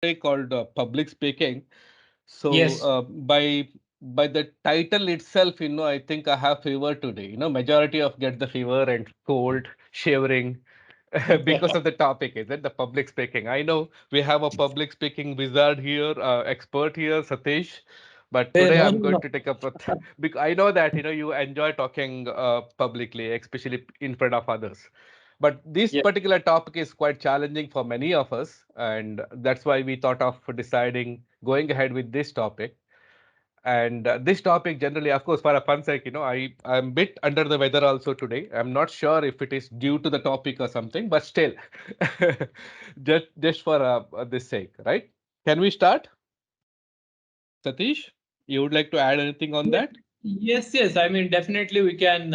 Called public speaking. So Yes. by the title itself, I think I have fever today. Majority of get the fever and cold, shivering because of the topic. Is it the public speaking? I know we have a public speaking wizard here, expert here, Satish. But Eh, today no, I'm no, going no. to take up. Because I know that you enjoy talking publicly, especially in front of others. But this Yeah. particular topic is quite challenging for many of us, and that's why we thought of deciding going ahead with this topic. And this topic generally, of course, for a fun sake, I'm a bit under the weather also today. I'm not sure if it is due to the topic or something, but still, just for this sake, right? Can we start, Satish? You would like to add anything on Ye- that? Yes, yes. I mean, definitely we can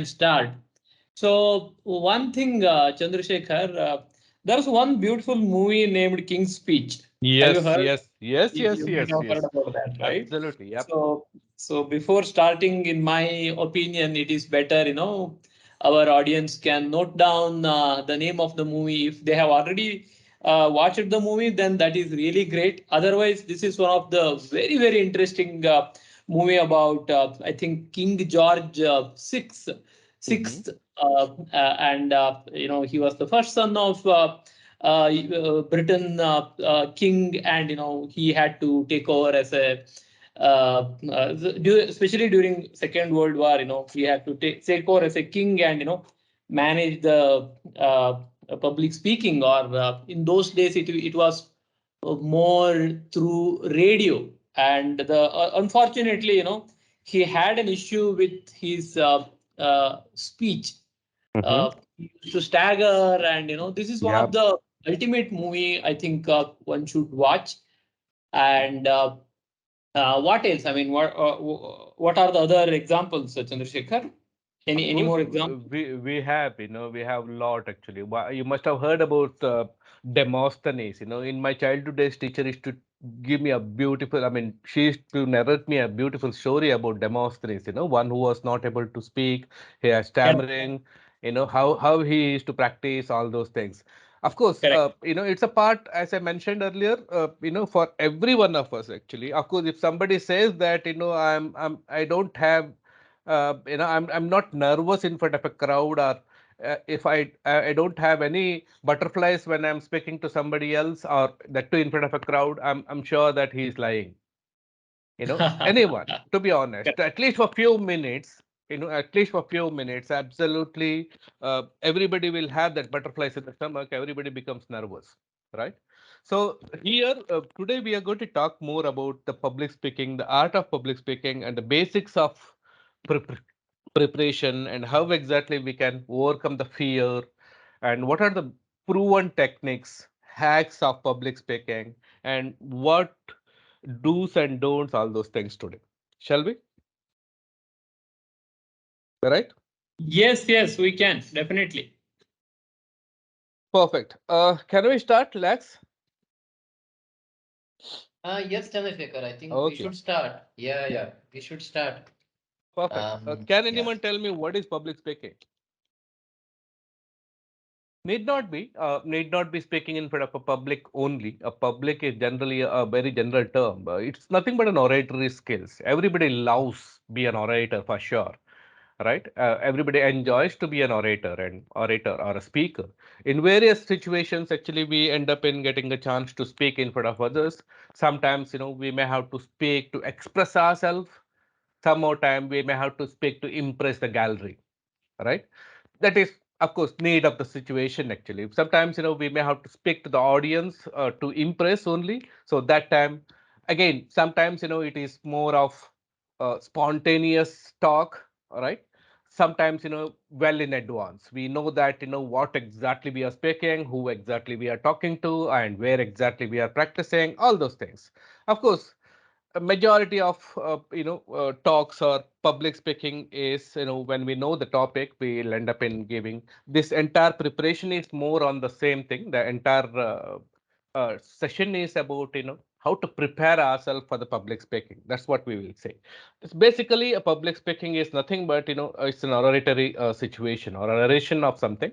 start. So one thing, Chandrasekhar, there's one beautiful movie named King's Speech. Have you Yes, heard? yes, yes, yes, You might yes, have heard yes. about that, right? Absolutely. Yep. So, so before starting, in my opinion, it is better, our audience can note down the name of the movie. If they have already watched the movie, then that is really great. Otherwise, this is one of the very, very interesting movie about, I think, King George Mm-hmm. sixth, and he was the first son of Britain king, and he had to take over as a especially during Second World War. He had to take over as a king and manage the public speaking. Or in those days, it was more through radio, and the unfortunately, he had an issue with his speech. Mm-hmm. He used to stagger, and this is one of Yep. the ultimate movie I think one should watch. And what else? I mean, what are the other examples, Chandrasekhar? Of Any course, more examples? we have a lot actually. You must have heard about Demosthenes. In my childhood days, teacher used to give me a beautiful. I mean, she used to narrate me a beautiful story about Demosthenes. One who was not able to speak, he has Correct. stammering. How he used to practice all those things. Of course, Correct. it's a part, as I mentioned earlier. For every one of us actually. Of course, if somebody says that I don't have I'm not nervous in front of a crowd, or if I don't have any butterflies when I'm speaking to somebody else, or that too in front of a crowd, I'm sure that he's lying. Anyone, to be honest, Correct. at least for few minutes, absolutely, everybody will have that butterflies in the stomach. Everybody becomes nervous, right? So here today we are going to talk more about the public speaking, the art of public speaking, and the basics of pre- preparation, and how exactly we can overcome the fear, and what are the proven techniques, hacks of public speaking, and what do's and don'ts, all those things today. Shall we? Right? Yes, yes, we can definitely. Perfect. Can we start, Lex? Yes, Chandrasekhar, I think we Okay, should start. Yeah, yeah, we should start. perfect. Can Yeah. anyone tell me what is public speaking? Need not be speaking in front of a public only. A public is generally a very general term. It's nothing but an oratory skills. Everybody loves be an orator for sure, right? Everybody enjoys to be an orator or a speaker. In various situations, actually, we end up in getting a chance to speak in front of others. Sometimes, we may have to speak to express ourselves. Some more time, we may have to speak to impress the gallery, right? That is, of course, need of the situation. Actually, sometimes we may have to speak to the audience to impress only. So that time, again, sometimes it is more of spontaneous talk. All right. Sometimes well in advance we know that what exactly we are speaking, who exactly we are talking to, and where exactly we are practicing all those things. Of course, a majority of talks or public speaking is when we know the topic, we'll end up in giving this entire preparation is more on the same thing. The entire session is about how to prepare ourselves for the public speaking. That's what we will say. It's basically a public speaking is nothing but it's an oratory situation or oration of something.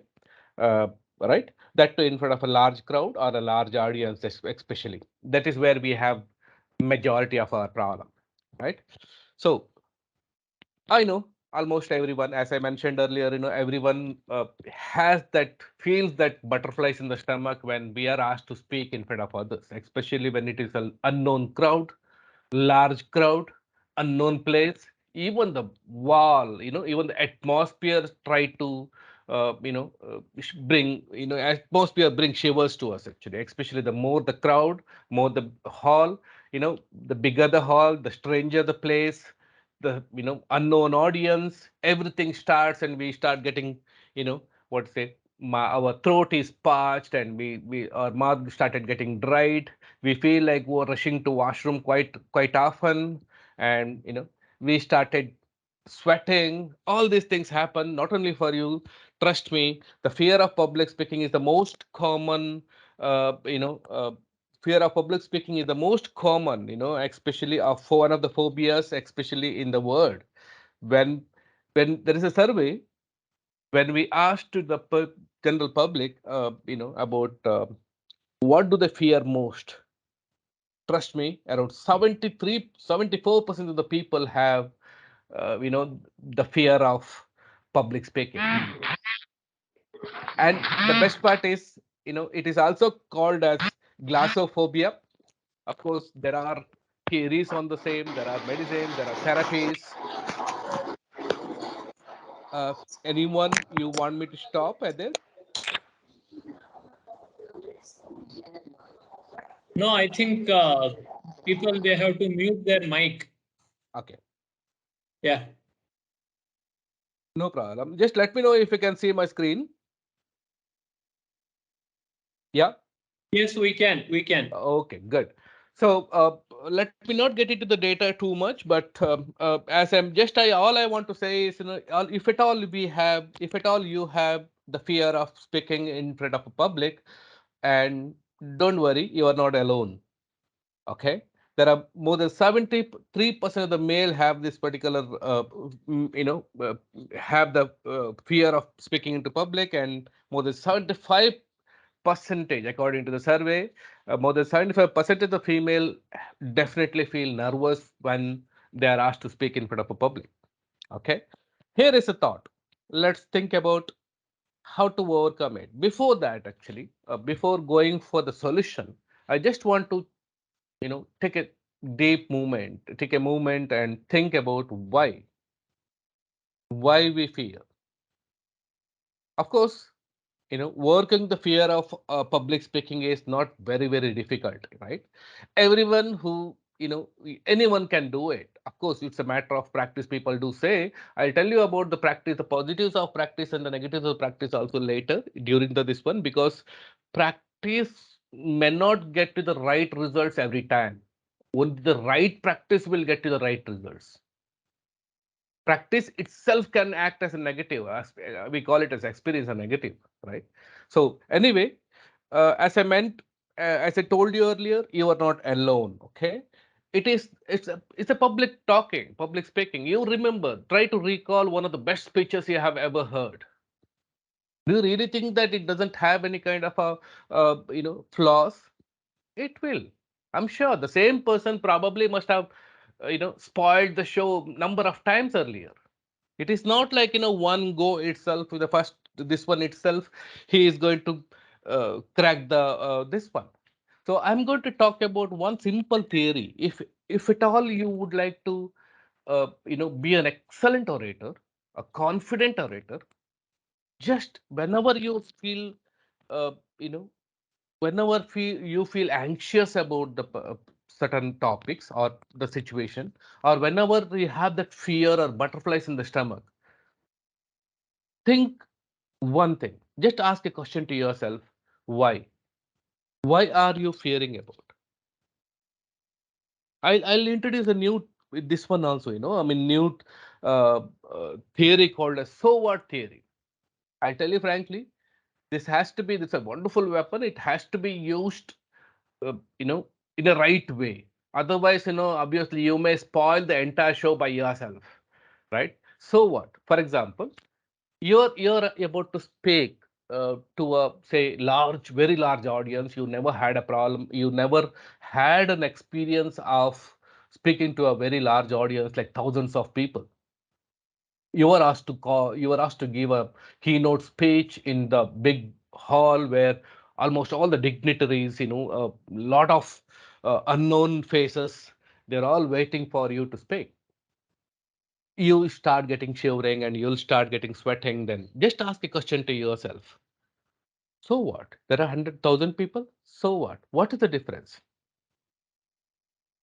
uh, right? That too in front of a large crowd or a large audience, especially. That is where we have majority of our problem, right? So I know almost everyone, as I mentioned earlier, everyone has that, feels that butterflies in the stomach when we are asked to speak in front of others, especially when it is an unknown crowd, large crowd, unknown place, even the wall, even the atmosphere try to, bring, atmosphere bring shivers to us actually, especially the more the crowd, more the hall, the bigger the hall, the stranger the place, the, unknown audience, everything starts and we start getting, what say, our throat is parched and our mouth started getting dried. We feel like we're rushing to washroom quite often, and we started sweating. All these things happen not only for you. Trust me, the fear of public speaking is the most common, fear of public speaking is the most common, especially of one of the phobias, especially in the world. When when there is a survey, when we asked to the general public, about what do they fear most. Trust me, around 74% of the people have, the fear of public speaking. And the best part is, it is also called as glossophobia. Of course, there are theories on the same, there are medicine, there are therapies. uh, Anyone you want me to stop at there? No, I think people they have to mute their mic. Okay, Yeah. no problem. Just let me know if you can see my screen. Yeah. Yes, we can. We can. Okay, good. So let me not get into the data too much, but as I'm just, all I want to say is, if at all we have, if at all you have the fear of speaking in front of a public, and don't worry, you are not alone. Okay, there are more than 73% of the male have this particular, have the fear of speaking into public, and more than 75 percentage, according to the survey, more than 75% of the female definitely feel nervous when they are asked to speak in front of a public. Okay, here is a thought. Let's think about how to overcome it. Before that, actually, before going for the solution, I just want to, take a deep moment, take a moment and think about why we fear. Of course, working the fear of public speaking is not very difficult, right? Everyone who, anyone can do it. Of course, it's a matter of practice. People do say, I'll tell you about the practice, the positives of practice and the negatives of practice also later during this one, because practice may not get to the right results every time. Only the right practice will get to the right results. Practice itself can act as a negative, as we call it as experience a negative, right? So anyway, as I told you earlier, you are not alone. Okay, it's a public talking, public speaking. You remember, try to recall one of the best speeches you have ever heard. Do you really think that it doesn't have any kind of a, flaws? It will. I'm sure the same person probably must have, spoiled the show number of times earlier. It is not like, one go itself with the first, this one itself, he is going to crack the this one. So I'm going to talk about one simple theory. If at all you would like to, be an excellent orator, a confident orator, just whenever you feel, uh, you know, whenever you feel anxious about the certain topics or the situation, or whenever you have that fear or butterflies in the stomach, think one thing. Just ask a question to yourself. Why? Why are you fearing about? I'll introduce a new, this one also, I mean, new theory called as so what theory. I'll tell you frankly, this is a wonderful weapon. It has to be used, uh, you know, in a right way. Otherwise, obviously you may spoil the entire show by yourself, right? So what? For example, you're about to speak. to a say large, very large audience, you never had a problem, you never had an experience of speaking to a very large audience like thousands of people. You were asked to give a keynote speech in the big hall where almost all the dignitaries, a lot of unknown faces, they're all waiting for you to speak. You start getting shivering and you'll start getting sweating. Then just ask a question to yourself. So what? There are 100,000 people. So what? What is the difference?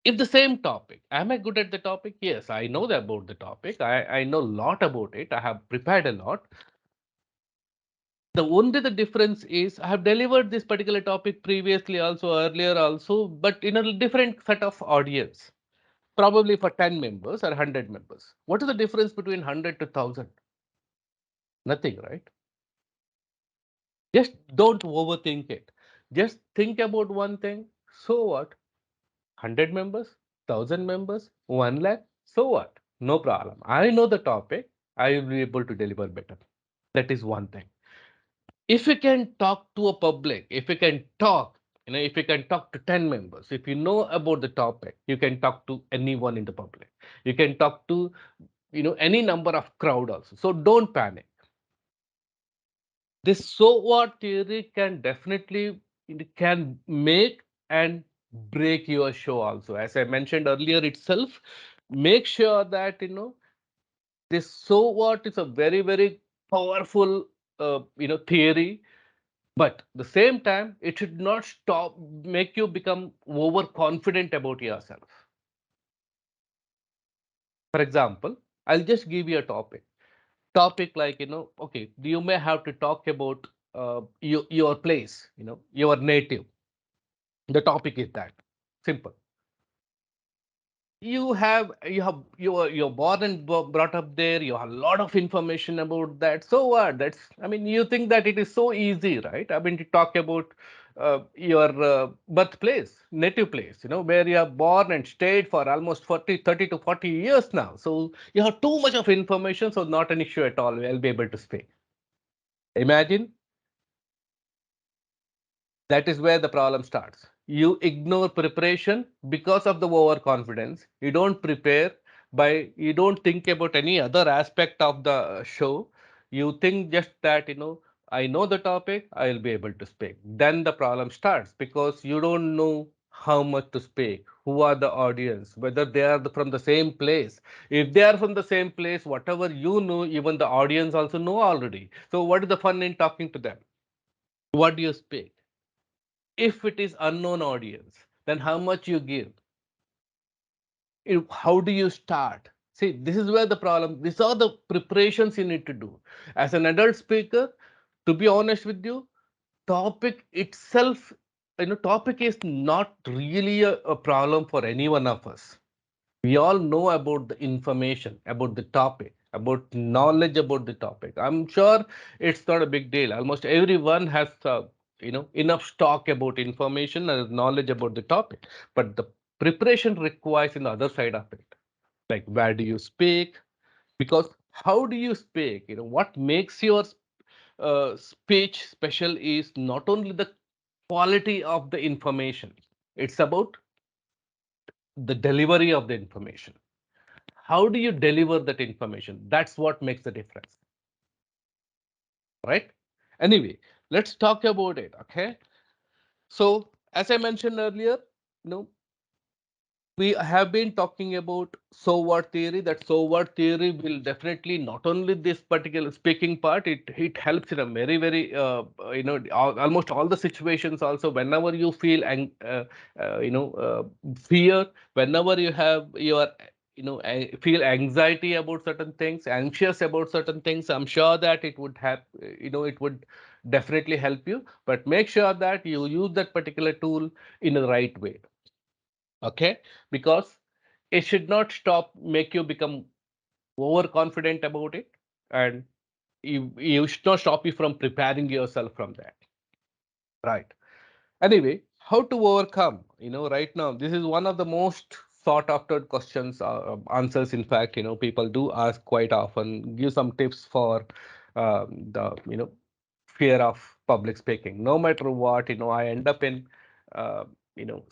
If the same topic, am I good at the topic? Yes, I know about the topic. I know a lot about it. I have prepared a lot. The only the difference is I have delivered this particular topic previously also, earlier also, but in a different set of audience, probably for 10 members or 100 members. What is the difference between 100 to 1,000? Nothing, right? Just don't overthink it. Just think about one thing. So what? 100 members, 1,000 members, 1 lakh. So what? No problem. I know the topic. I will be able to deliver better. That is one thing. If you can talk to a public, if you can talk, if you can talk to 10 members, if you know about the topic, you can talk to anyone in the public. You can talk to, any number of crowd also. So don't panic. This so what theory can definitely, it can make and break your show also. As I mentioned earlier itself, make sure that this so what is a very, very powerful theory, but the same time it should not stop make you become overconfident about yourself. For example, I'll just give you a topic like, okay, you may have to talk about your place, your native. The topic is that simple. You're born and brought up there. You have a lot of information about that. So what? You think that it is so easy, right? To talk about your birthplace, native place, where you are born and stayed for almost 30 to 40 years now. So you have too much of information, so not an issue at all. I'll be able to speak. Imagine. That is where the problem starts. You ignore preparation because of the overconfidence. You don't prepare you don't think about any other aspect of the show. You think just that, I know the topic, I'll be able to speak. Then the problem starts because you don't know how much to speak, who are the audience, whether they are from the same place. If they are from the same place, whatever you know, even the audience also know already. So what is the fun in talking to them? What do you speak? If it is unknown audience, then how much you give? How do you start? See, this is where the problem. These are the preparations you need to do. As an adult speaker, to be honest with you, topic itself, topic is not really a problem for any one of us. We all know about the information, about the topic, about knowledge about the topic. I'm sure it's not a big deal. Almost everyone has enough stock about information and knowledge about the topic, but the preparation requires in the other side of it, like where do you speak, because how do you speak, what makes your speech special is not only the quality of the information, it's about the delivery of the information. How do you deliver that information? That's what makes the difference, right? Anyway, let's talk about it. Okay, so as I mentioned earlier, you know we have been talking about so what theory. That so what theory will definitely not only this particular speaking part, it helps in a very, very almost all the situations also. Whenever you feel fear, whenever you have your feel anxiety about certain things, anxious about certain things, I'm sure that it would have it would definitely help you. But make sure that you use that particular tool in the right way. Okay, because it should not stop make you become overconfident about it, and you should not stop you from preparing yourself from that, right? Anyway, how to overcome, right now this is one of the most sought after questions, answers. In fact, people do ask quite often. Give some tips for the fear of public speaking. No matter what, I end up in, you know,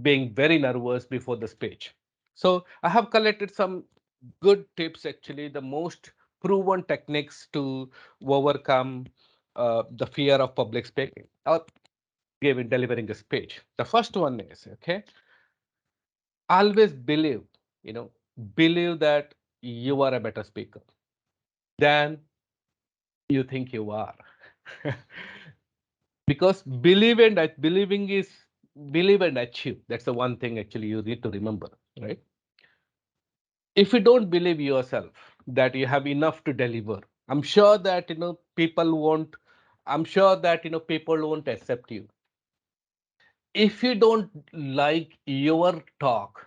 being very nervous before the speech. So I have collected some good tips, actually, the most proven techniques to overcome the fear of public speaking or giving delivering a speech. The first one is, okay, always believe, you know, believe that you are a better speaker than you think you are. Because believing is believe and achieve. That's the one thing actually you need to remember, right? If you don't believe yourself that you have enough to deliver, I'm sure that people won't, I'm sure that people won't accept you. If you don't like your talk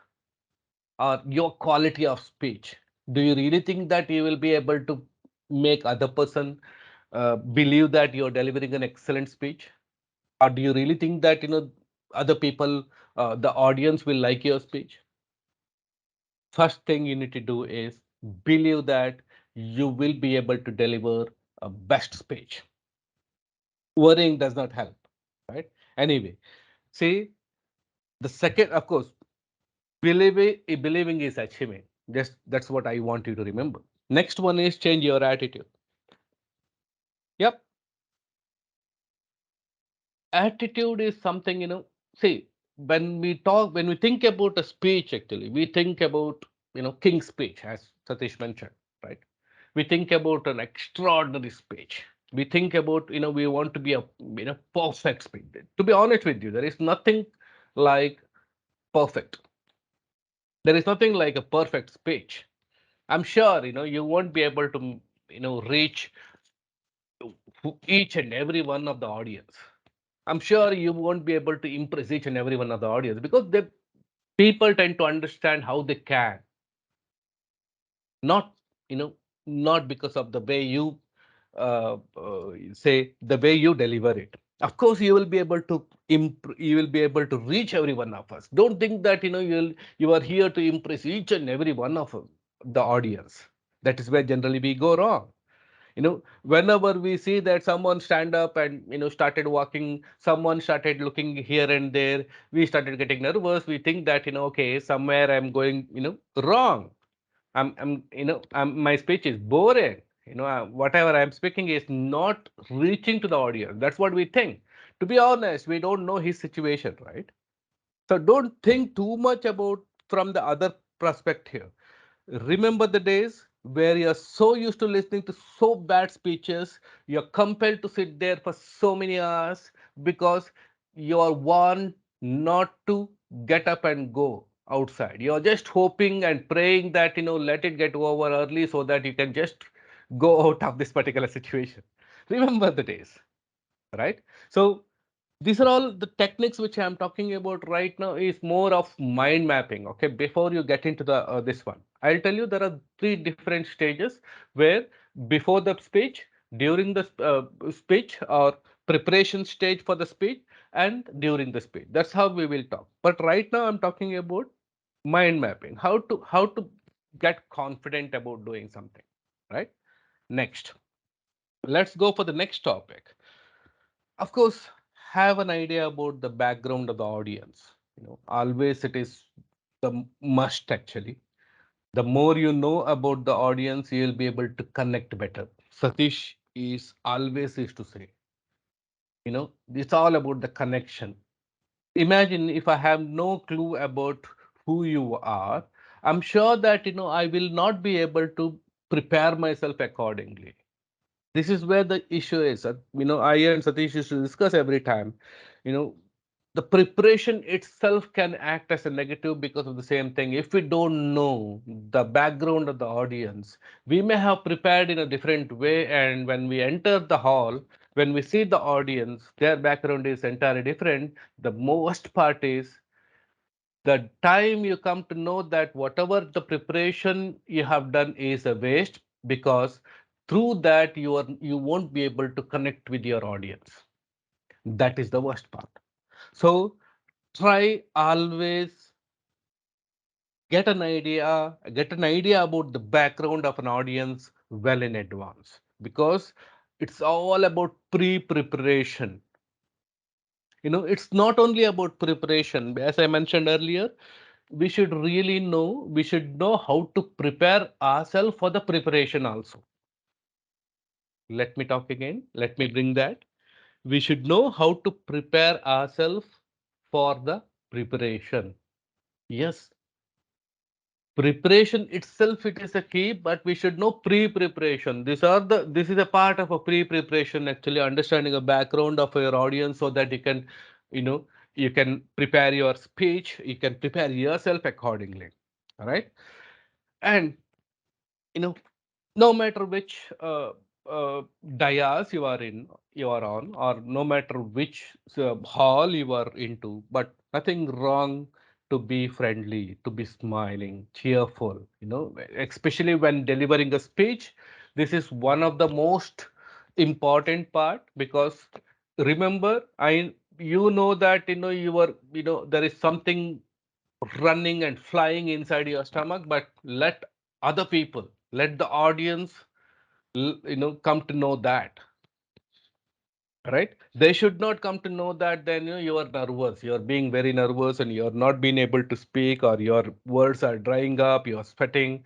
or your quality of speech, do you really think that you will be able to make other person believe that you're delivering an excellent speech? Or do you really think that other people, the audience will like your speech? First thing you need to do is believe that you will be able to deliver a best speech. Worrying does not help, right? Anyway, see, the second, of course, believing is achieving. Just that's what I want you to remember. Next one is change your attitude. Yep, attitude is something, see, when we think about a speech, actually, we think about, King's speech, as Satish mentioned, right? We think about an extraordinary speech. We think about, we want to be a, perfect speech. To be honest with you, there is nothing like perfect. There is nothing like a perfect speech. I'm sure, you won't be able to, reach each and every one of the audience. I'm sure you won't be able to impress each and every one of the audience because the people tend to understand how they can, not you know, not because of the way you say the way you deliver it. Of course, you will be able to you will be able to reach every one of us. Don't think that you are here to impress each and every one of the audience. That is where generally we go wrong. Whenever we see that someone stand up and started walking, someone started looking here and there, we started getting nervous. We think that okay, somewhere I'm going wrong. My speech is boring. Whatever I'm speaking is not reaching to the audience. That's what we think. To be honest, we don't know his situation, right? So don't think too much about from the other perspective. Remember the days where you're so used to listening to so bad speeches, you're compelled to sit there for so many hours because you're one not to get up and go outside. You're just hoping and praying that, let it get over early so that you can just go out of this particular situation. Remember the days, right? So these are all the techniques which I'm talking about right now is more of mind mapping. Okay, before you get into the this one, I'll tell you there are three different stages where before the speech, during the speech, or preparation stage for the speech, and during the speech. That's how we will talk. But right now I'm talking about mind mapping. How to get confident about doing something, right? Next, let's go for the next topic. Of course, have an idea about the background of the audience. Always it is the must, actually. The more you know about the audience, you'll be able to connect better. Satish is always used to say, it's all about the connection. Imagine if I have no clue about who you are, I'm sure that I will not be able to prepare myself accordingly. This is where the issue is. I and Satish used to discuss every time. You know, the preparation itself can act as a negative because of the same thing. If we don't know the background of the audience, we may have prepared in a different way, and when we enter the hall, when we see the audience, their background is entirely different. The most part is the time you come to know that whatever the preparation you have done is a waste, because through that you won't be able to connect with your audience. That is the worst part. So try always get an idea about the background of an audience well in advance, because It's all about pre-preparation. It's not only about preparation. As I mentioned earlier, we should know how to prepare ourselves for the preparation also. Let me talk again. Let me bring that. We should know how to prepare ourselves for the preparation. Yes, preparation itself it is a key, but we should know pre-preparation. This is a part of a pre-preparation, actually understanding a background of your audience so that you know you can prepare your speech, you can prepare yourself accordingly. All right. And you know no matter which dayas you are on, or no matter which hall you are into, but nothing wrong to be friendly, to be smiling, cheerful, especially when delivering a speech. This is one of the most important part, because remember, you know that you are there is something running and flying inside your stomach, but other people let the audience come to know that, right? They should not come to know that then you are nervous, you're being very nervous, and you're not being able to speak, or your words are drying up, you're sweating,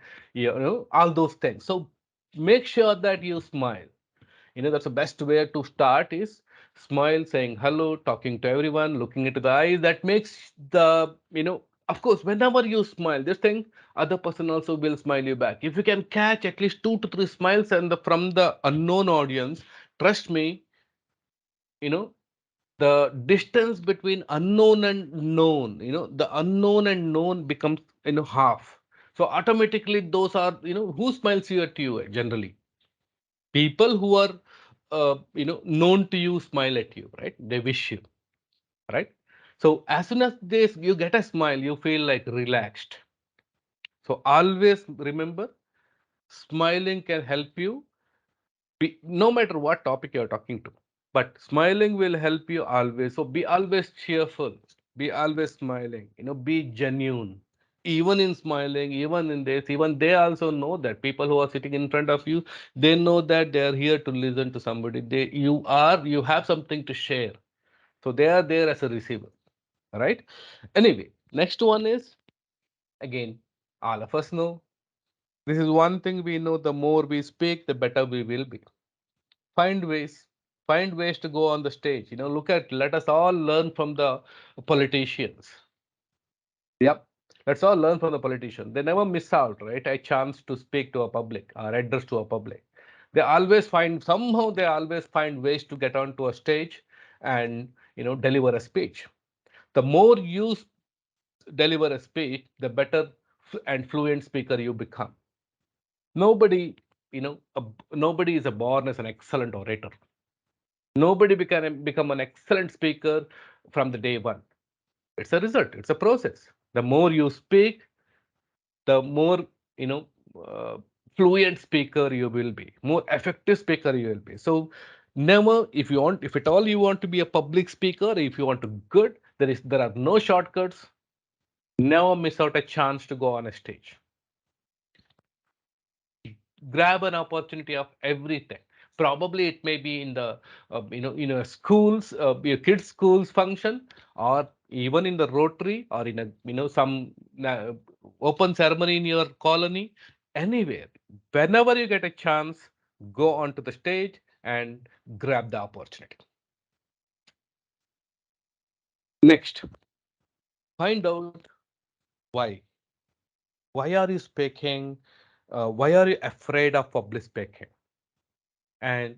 all those things. So make sure that you smile. That's the best way to start is smile, saying hello, talking to everyone, looking into the eyes. That makes of course, whenever you smile, this thing, other person also will smile you back. If you can catch at least 2 to 3 smiles from the unknown audience, trust me, you know, the distance between unknown and known, the unknown and known becomes, half. So automatically those are, who smiles you at you generally? People who are known to you smile at you, right? They wish you, right? So as soon as you get a smile, you feel like relaxed. So always remember, smiling can help you no matter what topic you're talking to, but smiling will help you always. So be always cheerful, be always smiling, be genuine. Even in smiling, even in this, even they also know that people who are sitting in front of you, they know that they are here to listen to somebody. You have something to share. So they are there as a receiver, right? Anyway, next one is, again, all of us know, this is one thing we know: the more we speak, the better we will be. Find ways find ways to go on the stage. Let us all learn from the politicians. Yep. Let's all learn from the politicians. They never miss out, right? A chance to speak to a public or address to a public. They always find ways to get onto a stage and deliver a speech. The more you deliver a speech, the better and fluent speaker you become. Nobody, nobody is born as an excellent orator. Nobody become an excellent speaker from the day one. It's a result. It's a process. The more you speak, the more you know uh, fluent speaker you will be, more effective speaker you will be. So never, if at all you want to be a public speaker, if you want to good, there are no shortcuts. Never miss out a chance to go on a stage. Grab an opportunity of everything. Probably it may be in the schools, your kids schools function, or even in the rotary, or in a some uh, open ceremony in your colony. Anywhere, whenever you get a chance, go onto the stage and grab the opportunity. Next, find out why. Why are you speaking? Why are you afraid of public speaking? And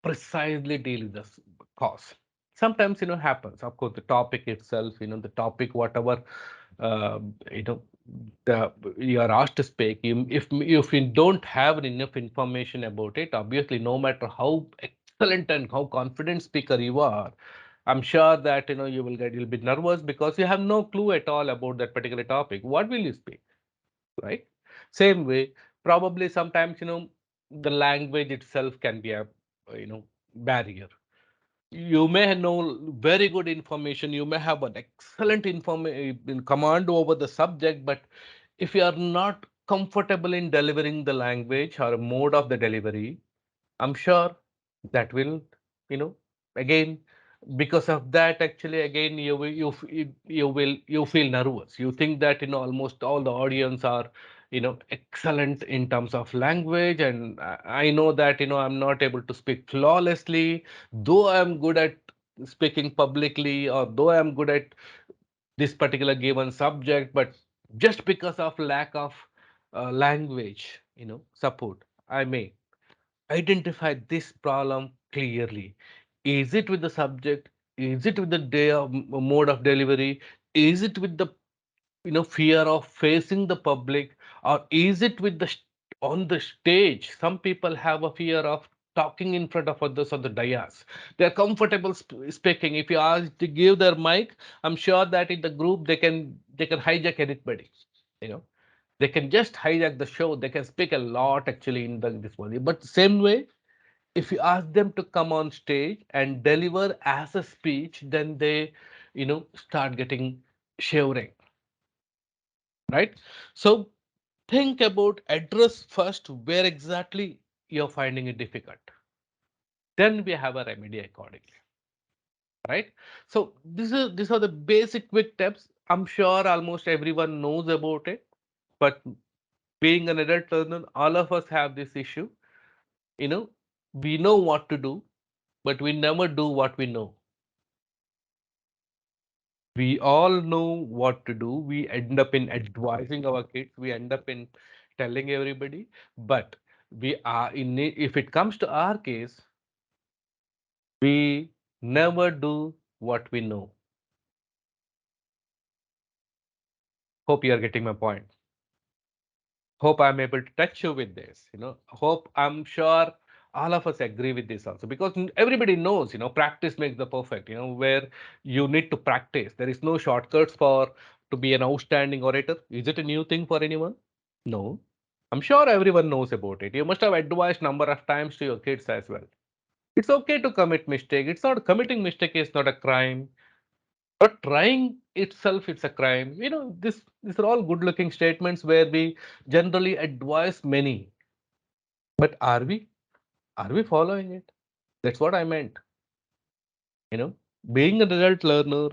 precisely deal with the cause. Sometimes happens. Of course, the topic itself, the topic, whatever, uh, you know, the you are asked to speak. If you don't have enough information about it, obviously, no matter how excellent and how confident speaker you are, I'm sure that you'll be nervous because you have no clue at all about that particular topic. What will you speak, right? Same way, probably sometimes the language itself can be a barrier. You may know very good information, you may have an excellent information command over the subject, but if you are not comfortable in delivering the language or mode of the delivery, I'm sure That will, you know, again, because of that, actually, again, you feel nervous. You think that, almost all the audience are, excellent in terms of language, and I know that, I'm not able to speak flawlessly, though I'm good at speaking publicly, or though I'm good at this particular given subject, but just because of lack of language, support, I may identify this problem clearly. Is it with the subject? Is it with the mode of delivery? Is it with the fear of facing the public, or is it with on the stage? Some people have a fear of talking in front of others on the dais. They are comfortable speaking. If you ask to give their mic, I'm sure that in the group they can hijack anybody. You know they can just hijack the show. They can speak a lot actually in this one. But same way, if you ask them to come on stage and deliver as a speech, then they, start getting shivering, right? So think about address first where exactly you're finding it difficult. Then we have a remedy accordingly, right? So these are the basic quick tips. I'm sure almost everyone knows about it, but being an adult learner, all of us have this issue. You know, we know what to do, but we never do what we know. We all know what to do. We end up in advising our kids. We end up in telling everybody, but we are in it. If it comes to our case, we never do what we know. Hope you are getting my point. Hope I'm able to touch you with this. Hope I'm sure all of us agree with this also, because everybody knows, practice makes the perfect. Where you need to practice. There is no shortcuts for to be an outstanding orator. Is it a new thing for anyone? No. I'm sure everyone knows about it. You must have advised number of times to your kids as well. It's okay to commit mistake. It's not committing mistake is not a crime. But trying itself, it's a crime. These are all good-looking statements where we generally advise many. But are we following it? That's what I meant. You know, being an adult learner,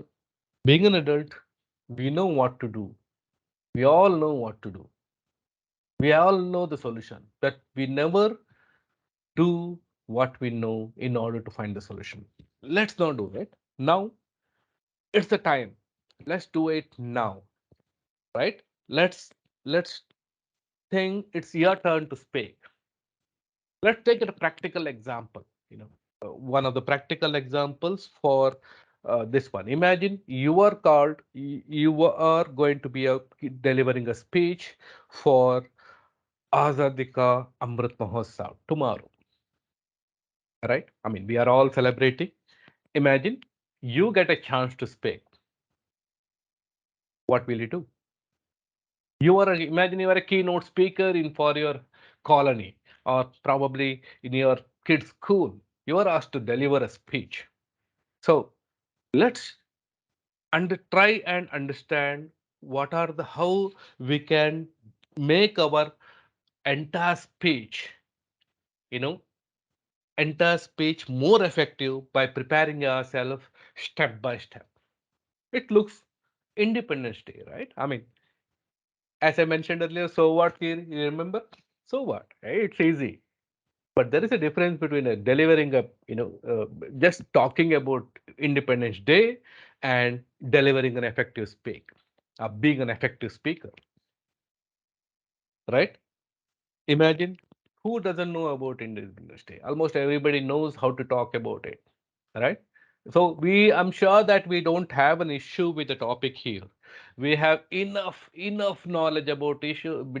being an adult, we know what to do. We all know what to do. We all know the solution. But we never do what we know in order to find the solution. Let's not do it. Now it's the time. Let's do it now. Right? Let's think it's your turn to speak. Let's take a practical example. One of the practical examples for this one. Imagine you are called, you are going to be delivering a speech for Azadika Amrit Mahotsav tomorrow, right? I mean, we are all celebrating. Imagine you get a chance to speak. What will you do? Imagine you are a keynote speaker in for your colony, or probably in your kid's school. You are asked to deliver a speech. So let's try and understand what are the how we can make our entire speech, you know, entire speech more effective by preparing ourselves step by step. It looks Independence Day, right? I mean, as I mentioned earlier, so what here, you remember? So what? Right? It's easy. But there is a difference between delivering just talking about Independence Day and delivering an effective speak, being an effective speaker, right? Imagine who doesn't know about Independence Day? Almost everybody knows how to talk about it, right? So I'm sure that we don't have an issue with the topic here. We have enough knowledge about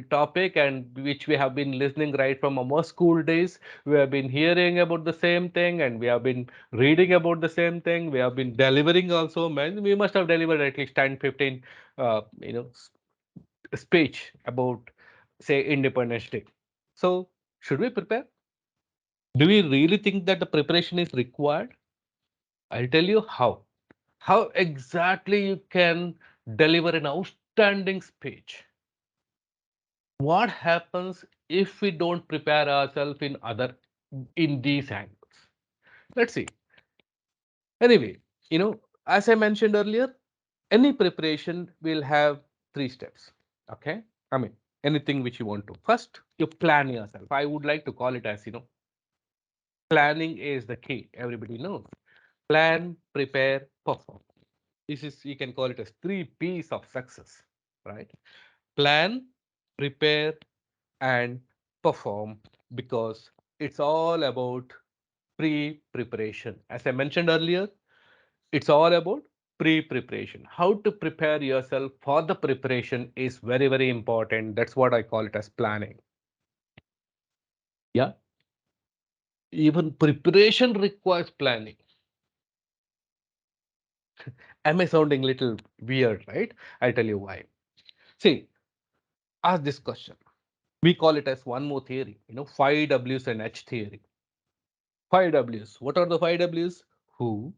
topic, and which we have been listening right from our school days. We have been hearing about the same thing, and we have been reading about the same thing. We have been delivering also. Man, we must have delivered at least 10, 15, speech about, say, Independence Day. So should we prepare? Do we really think that the preparation is required? I'll tell you how. How exactly you can deliver an outstanding speech. What happens if we don't prepare ourselves in these angles? Let's see. Anyway, as I mentioned earlier, any preparation will have three steps. Okay. I mean, anything which you want to. First, you plan yourself. I would like to call it as, planning is the key. Everybody knows. Plan, prepare, perform. This is, you can call it as three P's of success, right? Plan, prepare, and perform, because it's all about pre-preparation. As I mentioned earlier, it's all about pre-preparation. How to prepare yourself for the preparation is very, very important. That's what I call it as planning. Yeah. Even preparation requires planning. Am I sounding a little weird, right? I'll tell you why. See, ask this question. We call it as one more theory, 5 W's and H theory. 5 W's. What are the 5 W's? Who,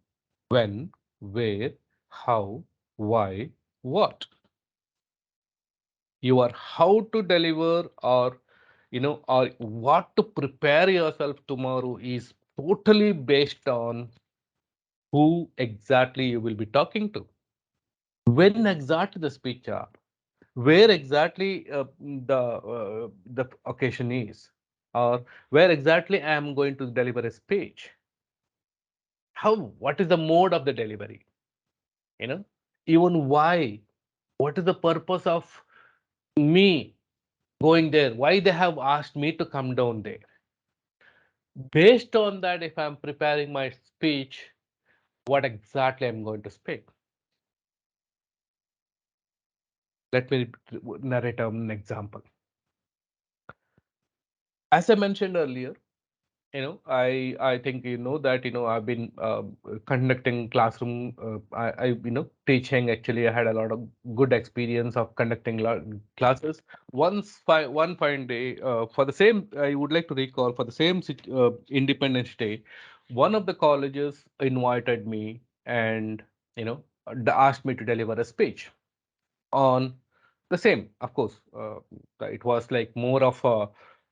when, where, how, why, what. Your how to deliver, or what to prepare yourself tomorrow is totally based on who exactly you will be talking to, when exactly the speech are, where exactly the occasion is, or where exactly I am going to deliver a speech. How, what is the mode of the delivery? You know, even why? What is the purpose of me going there? Why they have asked me to come down there? Based on that, if I'm preparing my speech, what exactly I'm going to speak? Let me narrate an example. As I mentioned earlier, I think that I've been conducting classroom. Teaching. Actually, I had a lot of good experience of conducting classes. One fine day, for the same, I would like to recall, for the same Independence Day, one of the colleges invited me and asked me to deliver a speech on the same. Of course, it was like more of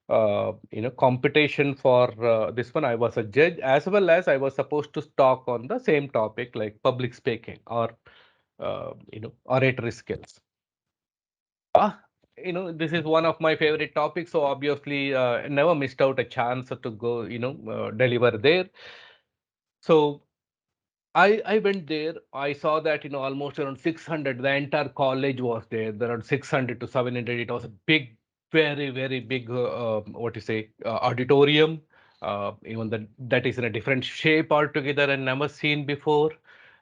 a competition for this one. I was a judge, as well as I was supposed to talk on the same topic, like public speaking or oratory skills. Ah, this is one of my favorite topics, so obviously never missed out a chance to go deliver there. So I went there. I saw that almost around 600. The entire college was there. There are 600 to 700. It was a big, very, very big. What you say? Auditorium. Even that is in a different shape altogether and never seen before.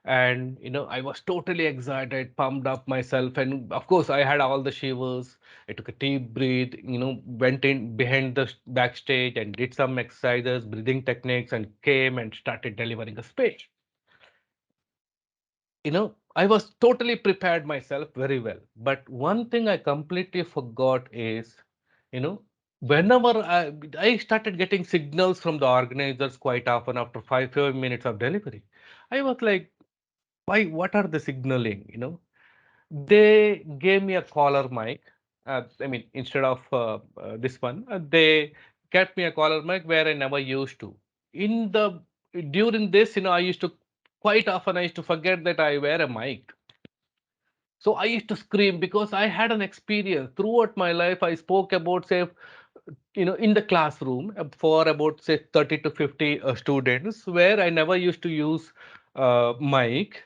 And I was totally excited, pumped up myself, and of course I had all the shivers. I took a deep breath. Went in behind the backstage and did some exercises, breathing techniques, and came and started delivering a speech. I was totally prepared myself very well. But one thing I completely forgot is, you know, whenever I started getting signals from the organizers quite often after 5 minutes of delivery, I was like, why, what are the signaling? They gave me a collar mic. I mean, instead of this one, they kept me a collar mic where I never used to. In the During this, I used to quite often I used to forget that I wear a mic. So I used to scream because I had an experience throughout my life. I spoke about, say, in the classroom for about, say, 30 to 50 students, where I never used to use mic.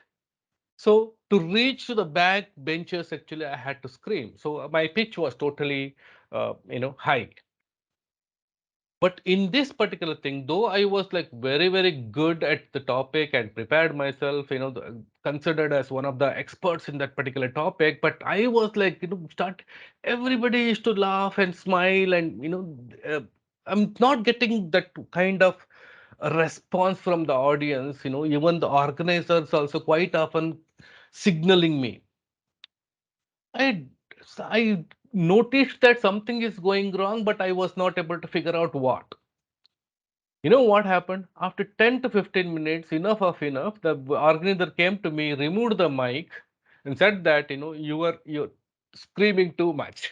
So to reach to the back benches, actually, I had to scream. So my pitch was totally, high. But in this particular thing, though I was like very, very good at the topic and prepared myself, considered as one of the experts in that particular topic, but I was like, everybody used to laugh and smile, and, I'm not getting that kind of a response from the audience, even the organizers also quite often signaling me. I I noticed that something is going wrong, but I was not able to figure out what. You know what happened? After 10 to 15 minutes, enough, the organizer came to me, removed the mic, and said that, you're screaming too much.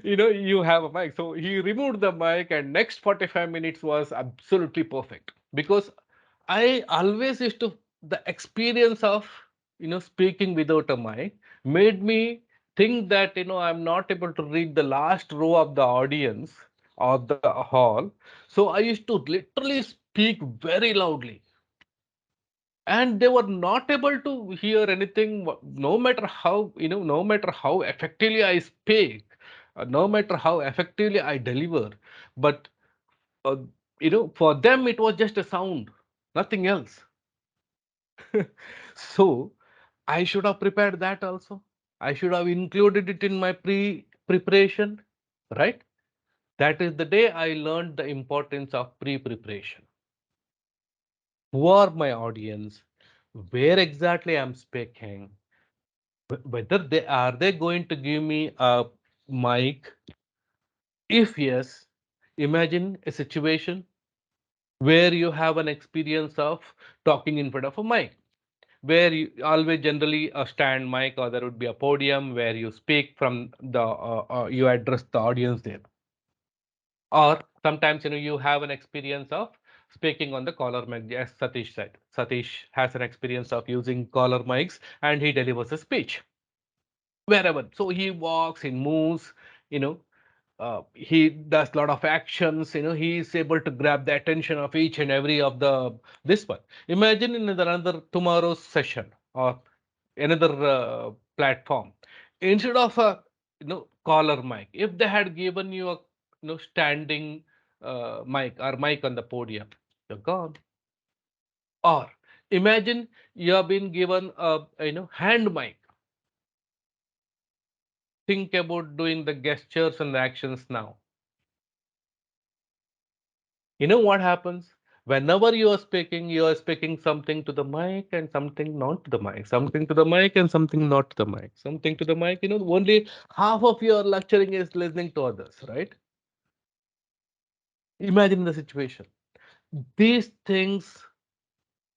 You have a mic. So he removed the mic, and next 45 minutes was absolutely perfect. because I always used to the experience of speaking without a mic made me think that I'm not able to read the last row of the audience or the hall. So I used to literally speak very loudly, and they were not able to hear anything, no matter how no matter how effectively I speak, no matter how effectively I deliver. But uh, for them it was just a sound, nothing else. So I should have prepared that also. I should have included it in my preparation, right? That is the day I learned the importance of pre-preparation. Who are my audience? Where exactly I'm speaking? Whether they going to give me a mic? If yes, imagine a situation where you have an experience of talking in front of a mic, where you always generally a stand mic, or there would be a podium where you speak from the you address the audience there. Or sometimes you have an experience of speaking on the collar mic, as Satish said. Satish has an experience of using collar mics and he delivers a speech wherever. So he walks, he moves, you know, he does a lot of actions. He is able to grab the attention of each and every of the this one. Imagine in another tomorrow's session or another platform, instead of a collar mic, if they had given you a standing mic or mic on the podium, you're gone. Or imagine you have been given a hand mic. Think about doing the gestures and the actions now. You know what happens? Whenever you are speaking something to the mic and something not to the mic, something to the mic and something not to the mic, something to the mic. Only half of your lecturing is listening to others, right? Imagine the situation. These things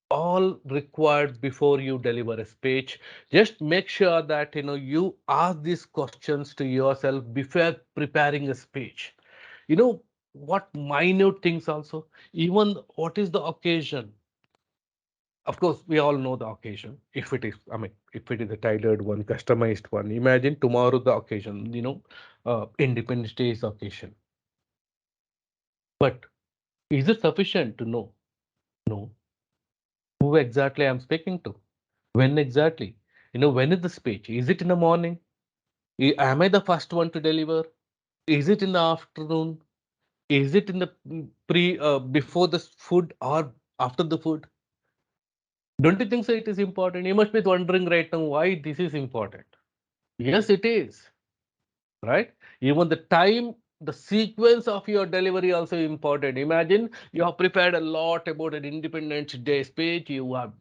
all required before you deliver a speech. Just make sure that you ask these questions to yourself before preparing a speech. You know what minute things also, even what is the occasion. Of course, we all know the occasion. If it is, I mean, if it is a tailored one, customized one, imagine tomorrow the occasion, Independence Day's occasion. But is it sufficient to know? No. Who exactly I'm speaking to? When exactly? When is the speech? Is it in the morning? Am I the first one to deliver? Is it in the afternoon? Is it in the before the food or after the food? Don't you think so? It is important. You must be wondering right now why this is important. Yes, it is, right? Even the time, the sequence of your delivery also important. Imagine you have prepared a lot about an Independence Day speech. You have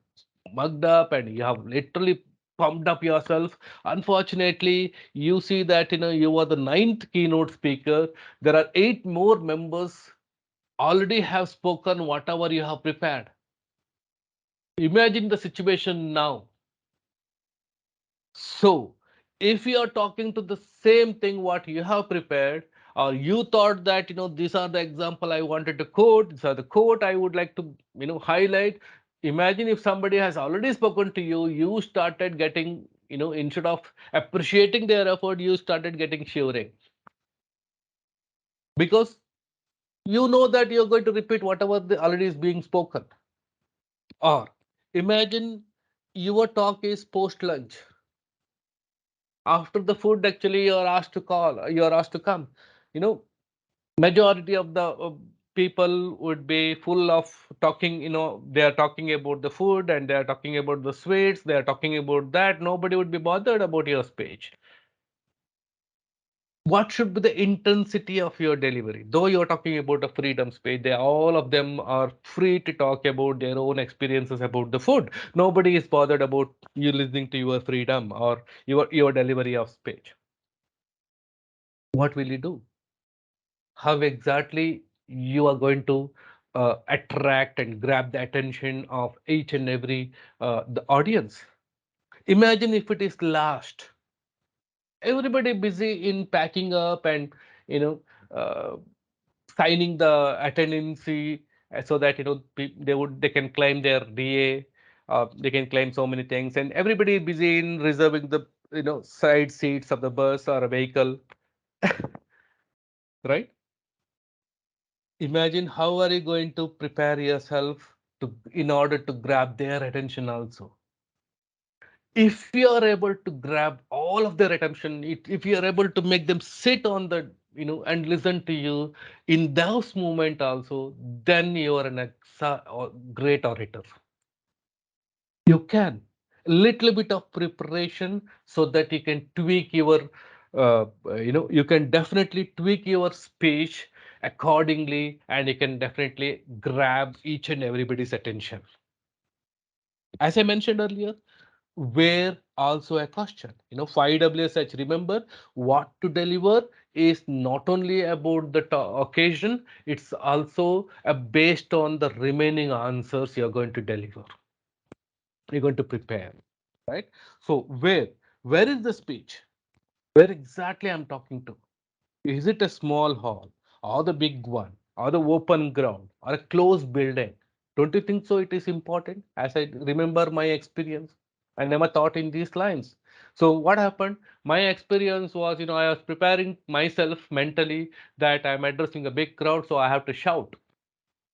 mugged up and you have literally pumped up yourself. Unfortunately, you see that you are the ninth keynote speaker. There are 8 more members already have spoken whatever you have prepared. Imagine the situation now. So, if you are talking to the same thing what you have prepared, or you thought that these are the example I wanted to quote, these are the quote I would like to highlight. Imagine if somebody has already spoken to you, you started getting instead of appreciating their effort, you started getting shivering because you know that you're going to repeat whatever already is being spoken. Or imagine your talk is post lunch. After the food, actually, you're asked to come. You know, majority of the people would be full of talking. They are talking about the food and they are talking about the sweets. They are talking about that. Nobody would be bothered about your speech. What should be the intensity of your delivery? Though you're talking about a freedom speech, all of them are free to talk about their own experiences about the food. Nobody is bothered about you listening to your freedom or your delivery of speech. What will you do? How exactly you are going to attract and grab the attention of each and every the audience? Imagine if it is last. Everybody busy in packing up and you know uh, signing the attendance so that they can claim their DA, they can claim so many things, and everybody is busy in reserving the side seats of the bus or a vehicle, right? Imagine how are you going to prepare yourself to in order to grab their attention also. If you are able to grab all of their attention, if you are able to make them sit on the and listen to you in those moment also, then you are or great orator. You can a little bit of preparation so that you can tweak your you can definitely tweak your speech accordingly, and you can definitely grab each and everybody's attention. As I mentioned earlier, where also a question. 5WSH, remember, what to deliver is not only about the occasion, it's also based on the remaining answers you're going to deliver. You're going to prepare, right? So where is the speech? Where exactly I'm talking to? Is it a small hall or the big one or the open ground or a closed building? Don't you think so? It is important. As I remember my experience, I never thought in these lines. So what happened? My experience was, I was preparing myself mentally that I'm addressing a big crowd, so I have to shout,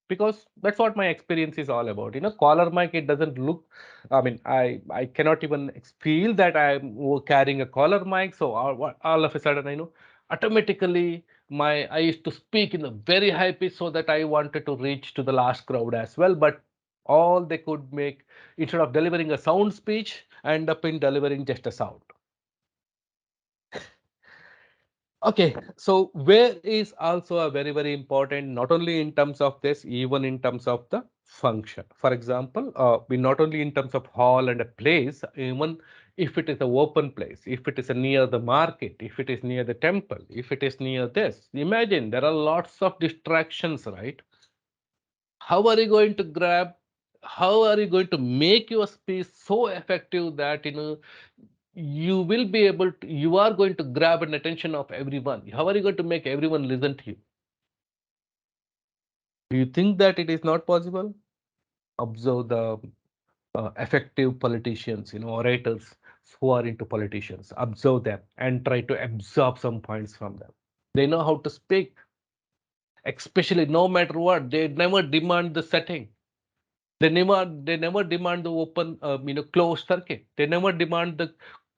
because that's what my experience is all about. Collar mic, it doesn't look, I mean, I cannot even feel that I'm carrying a collar mic. So all of a sudden, automatically I used to speak in a very high pitch so that I wanted to reach to the last crowd as well. But all they could make, instead of delivering a sound speech, end up in delivering just a sound. Okay, so where is also a very, very important, not only in terms of this, even in terms of the function. For example, we not only in terms of hall and a place, even if it is an open place, if it is near the market, if it is near the temple, if it is near this, imagine there are lots of distractions, right? How are you going to grab? How are you going to make your speech so effective that you will be able to, you are going to grab an attention of everyone? How are you going to make everyone listen to you? Do you think that it is not possible? Observe the effective politicians, orators who are into politicians. Observe them and try to absorb some points from them. They know how to speak, especially no matter what. They never demand the setting. They never demand the open, closed circuit. They never demand the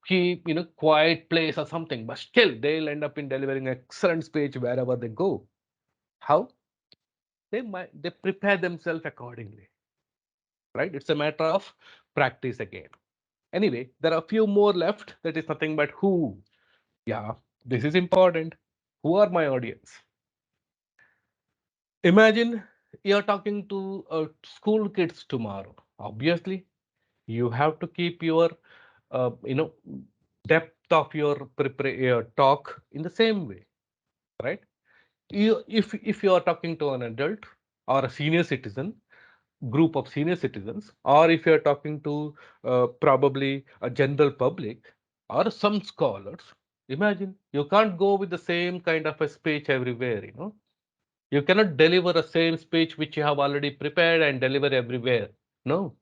key, quiet place or something. But still, they'll end up in delivering excellent speech wherever they go. How? They prepare themselves accordingly, right? It's a matter of practice again. Anyway, there are a few more left. That is nothing but who. Yeah, this is important. Who are my audience? Imagine you're talking to school kids tomorrow. Obviously, you have to keep your uh, you know depth of your talk in the same way, right? If you are talking to an adult or a senior citizen, group of senior citizens, or if you are talking to probably a general public or some scholars, imagine you can't go with the same kind of a speech everywhere. You cannot deliver a same speech which you have already prepared and deliver everywhere. No,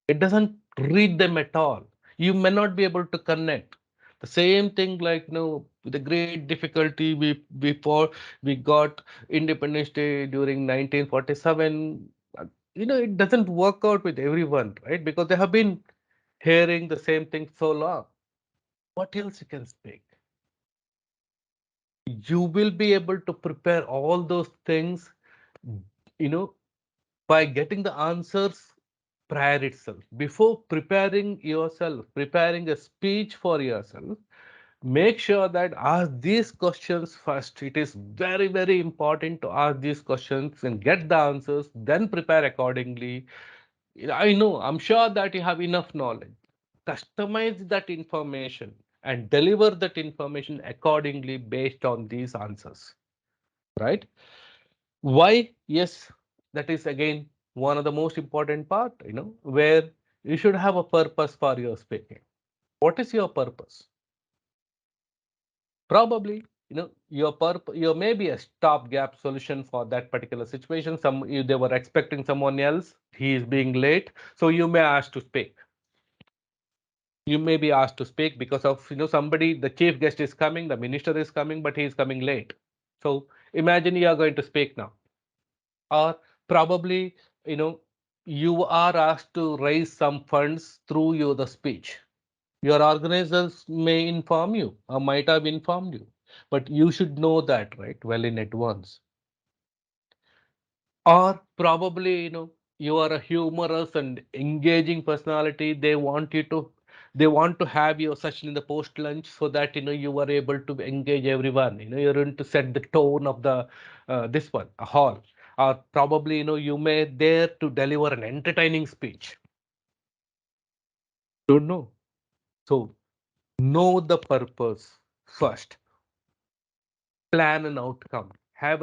it doesn't read them at all. You may not be able to connect. The same thing, like, with a great difficulty, before we got Independence Day during 1947. It doesn't work out with everyone, right? Because they have been hearing the same thing so long. What else you can speak? You will be able to prepare all those things, you know, by getting the answers prior itself. Before preparing yourself, preparing a speech for yourself, make sure that ask these questions first. It is very, very important to ask these questions and get the answers, then prepare accordingly. I know, I'm sure that you have enough knowledge. Customize that information and deliver that information accordingly based on these answers, right? Why? Yes, that is again one of the most important part, where you should have a purpose for your speaking. What is your purpose? Probably your maybe a stopgap solution for that particular situation. They were expecting someone else, he is being late, so you may ask to speak. You may be asked to speak because of somebody, the chief guest is coming, the minister is coming, but he is coming late. So imagine you are going to speak now. Or probably you know you are asked to raise some funds through the speech. Your organizers may inform you or might have informed you, but you should know that, right, well in advance. Or probably you are a humorous and engaging personality. They want to have your session in the post lunch so that you are able to engage everyone. You're going to set the tone of the this one a hall. Or probably you may dare to deliver an entertaining speech. Don't know. So know the purpose first. Plan an outcome. Have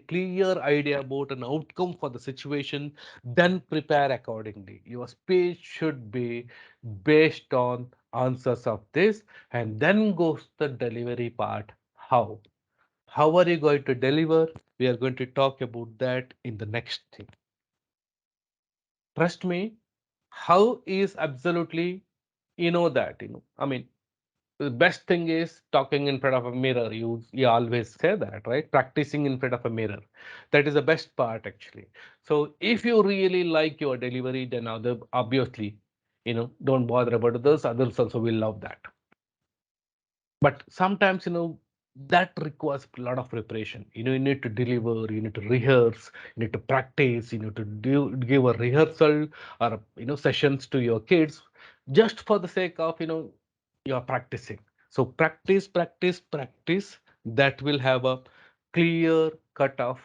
clear idea about an outcome for the situation, then prepare accordingly. Your speech should be based on answers of this, and then goes the delivery part. How? How are you going to deliver? We are going to talk about that in the next thing. Trust me, how is absolutely, that, I mean, the best thing is talking in front of a mirror. You always say that, right? Practicing in front of a mirror. That is the best part actually. So if you really like your delivery, then obviously, don't bother about others. Others also will love that. But sometimes that requires a lot of preparation. You need to deliver, you need to rehearse, you need to practice, you need to give a rehearsal or sessions to your kids, just for the sake of you're practicing. So practice, practice, practice. That will have a clear cut off.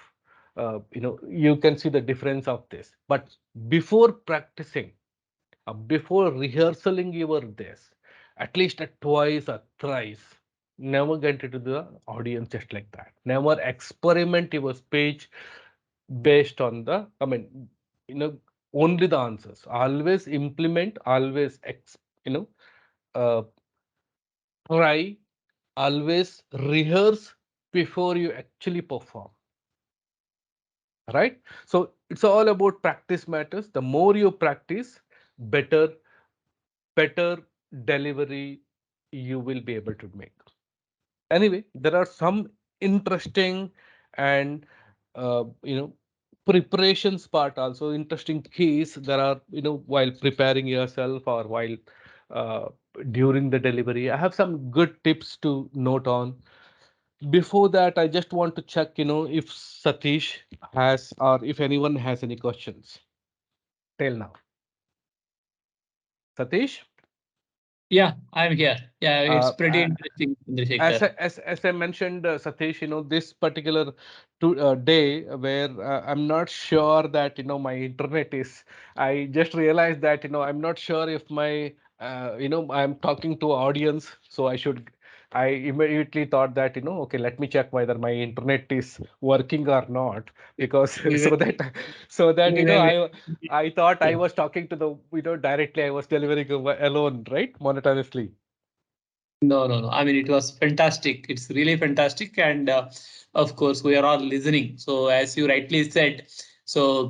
You can see the difference of this. But before practicing, before rehearsing your this, at least a twice or thrice, never get into the audience just like that. Never experiment your speech based on you know, only the answers. Always implement, always, you know, uh, try, always rehearse before you actually perform. Right? So it's all about practice matters. The more you practice, better better delivery you will be able to make. Anyway, there are some interesting and preparations part also, interesting keys. There are while preparing yourself or while uh, during the delivery. I have some good tips to note on. Before that, I just want to check if Satish has, or if anyone has any questions till now. Satish? Yeah, I'm here. Yeah, it's Uh, pretty uh, interesting, as Chandrasekhar. as I mentioned, Satish, this particular day where I'm not sure that my internet is. I just realized that I'm not sure if my I'm talking to audience, so I should. I immediately thought that okay, let me check whether my internet is working or not, because We were, so that we were, I thought I yeah. was talking to the directly. I was delivering alone, right, monotonously. No, no, no. I mean, it was fantastic. It's really fantastic. And of course, we are all listening. So, as you rightly said, so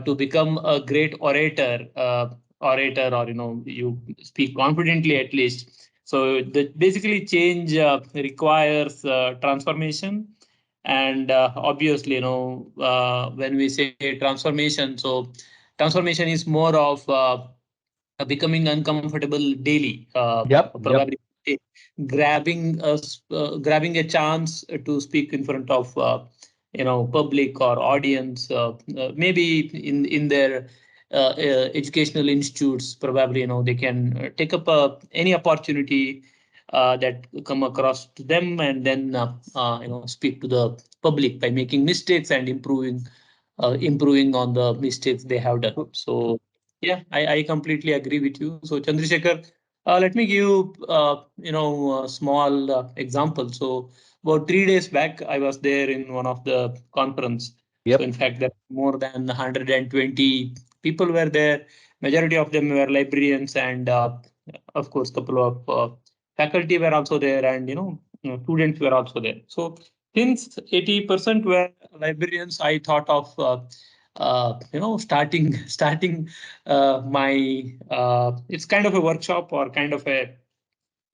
to become a great orator, or you speak confidently at least. So, the basically change requires transformation. And obviously, when we say transformation, so transformation is more of becoming uncomfortable daily, Yep, yep. probably grabbing a chance to speak in front of public or audience, maybe in their educational institutes. Probably they can take up any opportunity that come across to them, and then speak to the public by making mistakes and improving on the mistakes they have done. So yeah, I completely agree with you. So Chandrasekhar, let me give a small example. So about 3 days back, I was there in one of the conference. So Yep. in fact, there were more than 120 people were there. Majority of them were librarians, and of course, couple of faculty were also there, and students were also there. So since 80% were librarians, I thought of starting my it's kind of a workshop or kind of a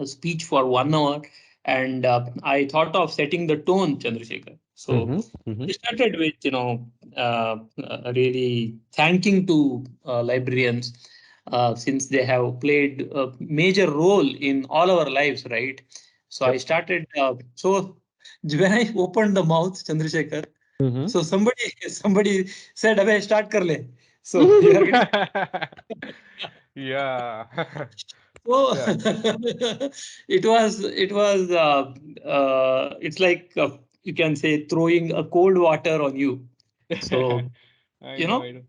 speech for 1 hour, and I thought of setting the tone, Chandrasekhar. So Mm-hmm. Mm-hmm. I started with really thanking to librarians since they have played a major role in all our lives, right? So I Yep. started. So when I opened the mouth, Chandrasekhar, Mm-hmm. so somebody said, "Abhay, start kar le." So you are getting. Yeah. So Yeah. it's like you can say throwing a cold water on you. So I you know. know, I know.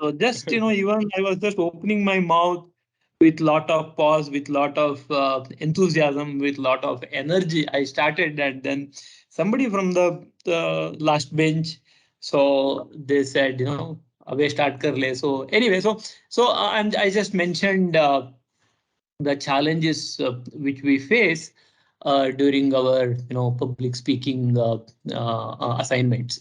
so just even I was just opening my mouth with lot of pause, with lot of enthusiasm, with lot of energy. I started, and then somebody from the last bench, so they said, "Abhi start kar le." So anyway, and I just mentioned. The challenges which we face during our public speaking assignments.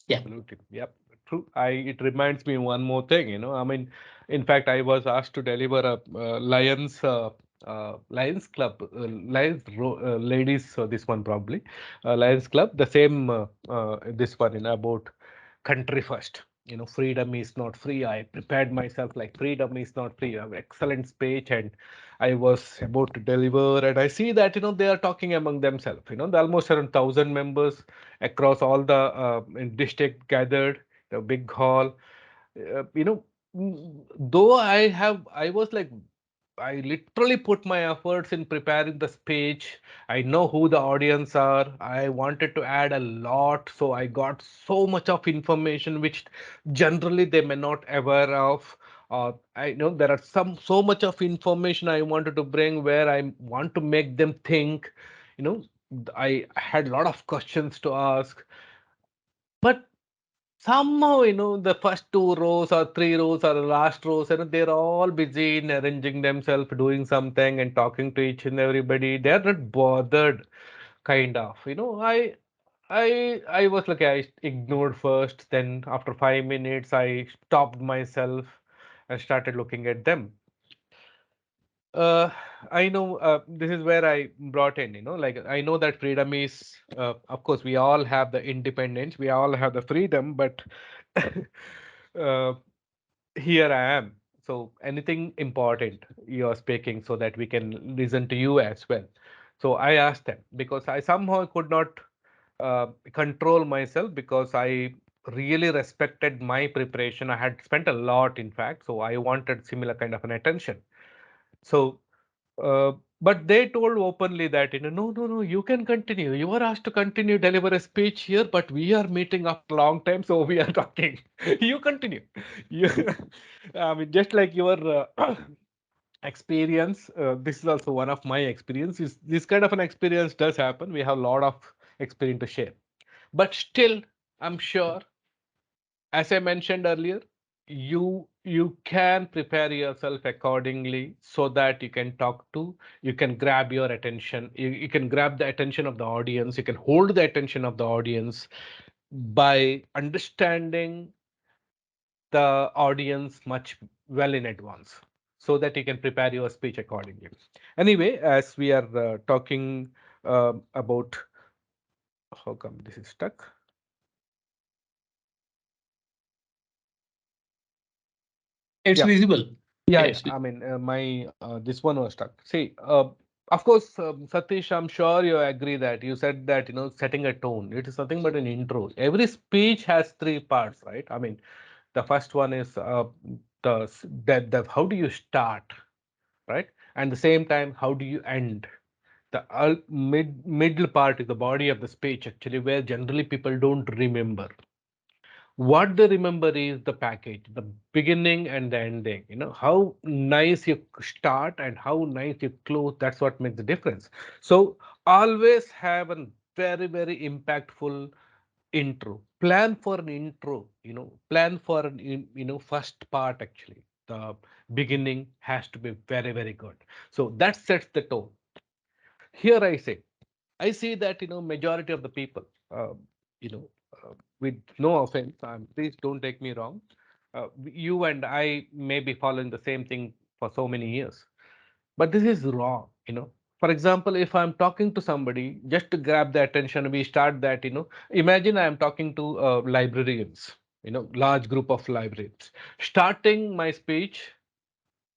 Yeah. Absolutely. Yep. True. It reminds me one more thing, I mean, in fact, I was asked to deliver a Lions Club, ladies, this one probably, Lions Club, the same, this one in about country first. Freedom is not free. I prepared myself like freedom is not free. I have excellent speech, and I was about to deliver, and I see that they are talking among themselves. The almost around 1,000 members across all the district gathered, the big hall. Though I was like, I literally put my efforts in preparing the speech. I know who the audience are. I wanted to add a lot, so I got so much of information which generally they may not aware of. I know there are so much of information I wanted to bring where I want to make them think. You know, I had a lot of questions to ask, but somehow, the first two rows or three rows or the last rows, they're all busy in arranging themselves, doing something and talking to each and everybody. They're not bothered, kind of. I was like, I ignored first. Then after 5 minutes, I stopped myself and started looking at them. Uh, I know this is where I brought in, like I know that freedom is, of course, we all have the independence, we all have the freedom, but uh, here I am. So anything important you're speaking so that we can listen to you as well. So I asked them because I somehow could not control myself because I really respected my preparation. I had spent a lot, in fact, so I wanted similar kind of an attention. So uh, but they told openly that, no, no, no, you can continue. You were asked to continue, deliver a speech here, but we are meeting after a long time, so we are talking. You continue. You, I mean, just like your experience, this is also one of my experiences. This kind of an experience does happen. We have a lot of experience to share. But still, I'm sure, as I mentioned earlier, you can prepare yourself accordingly so that you can talk to, you can grab your attention, you can grab the attention of the audience, you can hold the attention of the audience by understanding the audience much well in advance so that you can prepare your speech accordingly. Anyway, as we are talking about how come this is stuck. It's Yeah. visible. Yeah, yeah. Yes. I mean, my this one was stuck. See, of course, Satish, I'm sure you agree that you said that setting a tone. It is nothing but an intro. Every speech has three parts, right? I mean, the first one is the how do you start, right? And the same time, how do you end? The middle part is the body of the speech, actually, where generally people don't remember. What they remember is the package, the beginning and the ending. How nice you start and how nice you close. That's what makes the difference. So always have a very, very impactful intro. Plan for an intro. Plan for an first part. Actually, the beginning has to be very, very good. So that sets the tone. Here I say, I see that, majority of the people, you know, with no offense, please don't take me wrong. You and I may be following the same thing for so many years, but this is wrong. For example, if I'm talking to somebody just to grab their attention, we start that. Imagine I am talking to librarians, large group of librarians, starting my speech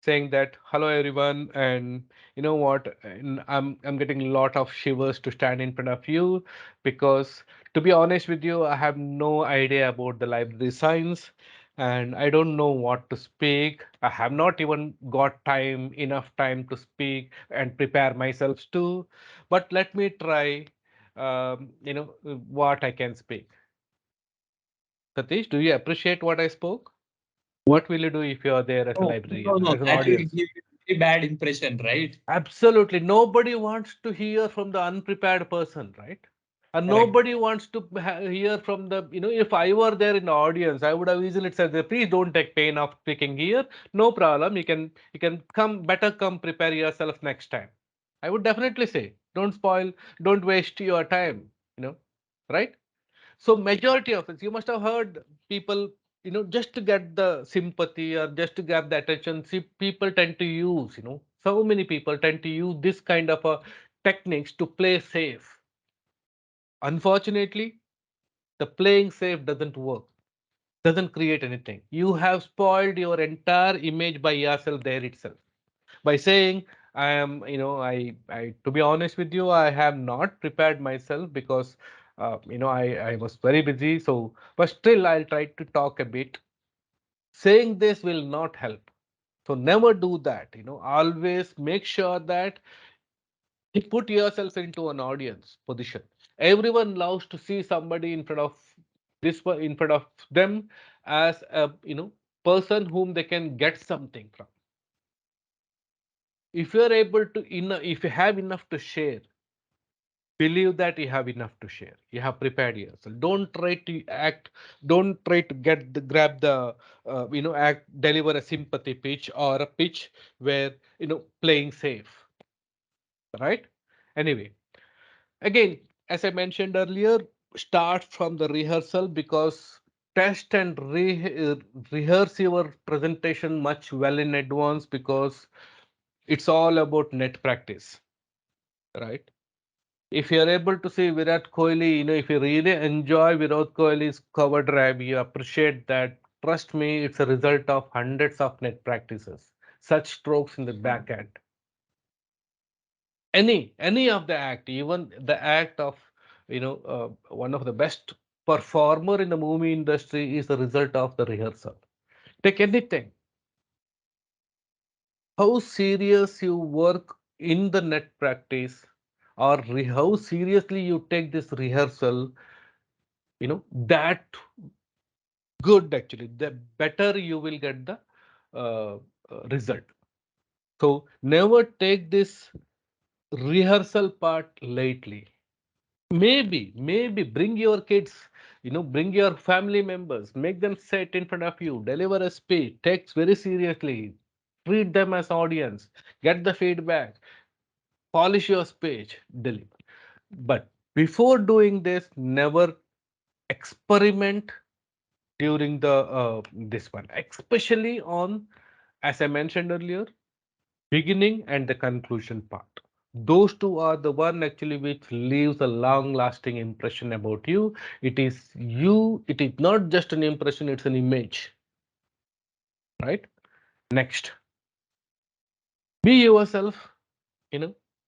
saying that hello everyone, and you know what, and I'm getting a lot of shivers to stand in front of you, because to be honest with you, I have no idea about the library science, and I don't know what to speak. I have not even got enough time to speak and prepare myself to, but let me try, what I can speak. Satish, do you appreciate what I spoke? What will you do if you are there as a No, no, librarian, no. as an That will audience? give you a very bad impression, right? Absolutely. Nobody wants to hear from the unprepared person, right? And Correct. nobody wants to hear from if I were there in the audience, I would have easily said, please don't take pain of speaking here. No problem. You can better come prepare yourself next time. I would definitely say, don't spoil, don't waste your time, right? So majority of us, you must have heard people, just to get the sympathy or just to get the attention. See, people tend to use, so many people tend to use this kind of techniques to play safe. Unfortunately, the playing safe doesn't work, doesn't create anything. You have spoiled your entire image by yourself there itself. By saying, I am, I, to be honest with you, I have not prepared myself because, I was very busy. So, but still, I'll try to talk a bit. Saying this will not help. So, never do that. Always make sure that you put yourself into an audience position. Everyone loves to see somebody in front of them as a, person whom they can get something from. If you are able to, if you have enough to share, believe that you have enough to share. You have prepared yourself. Don't try to act. Don't try to grab the, deliver a sympathy pitch or a pitch where, playing safe, right? Anyway, again, as I mentioned earlier, start from the rehearsal, because test and rehearse your presentation much well in advance, because it's all about net practice, right? If you're able to see Virat Kohli, if you really enjoy Virat Kohli's cover drive, you appreciate that. Trust me, it's a result of hundreds of net practices, such strokes in the backhand. Any of the act, even the act of, one of the best performer in the movie industry is the result of the rehearsal. Take anything, how serious you work in the net practice, or how seriously you take this rehearsal, that good, actually, the better you will get the result. So never take this rehearsal part lightly. Maybe bring your kids, bring your family members, make them sit in front of you, deliver a speech, take very seriously, treat them as audience, get the feedback, polish your speech, deliver. But before doing this, never experiment during the this one, especially on, as I mentioned earlier, beginning and the conclusion part. Those two are the one actually which leaves a long lasting impression about you. It is you, it is not just an impression, it's an image, right? Next, be yourself.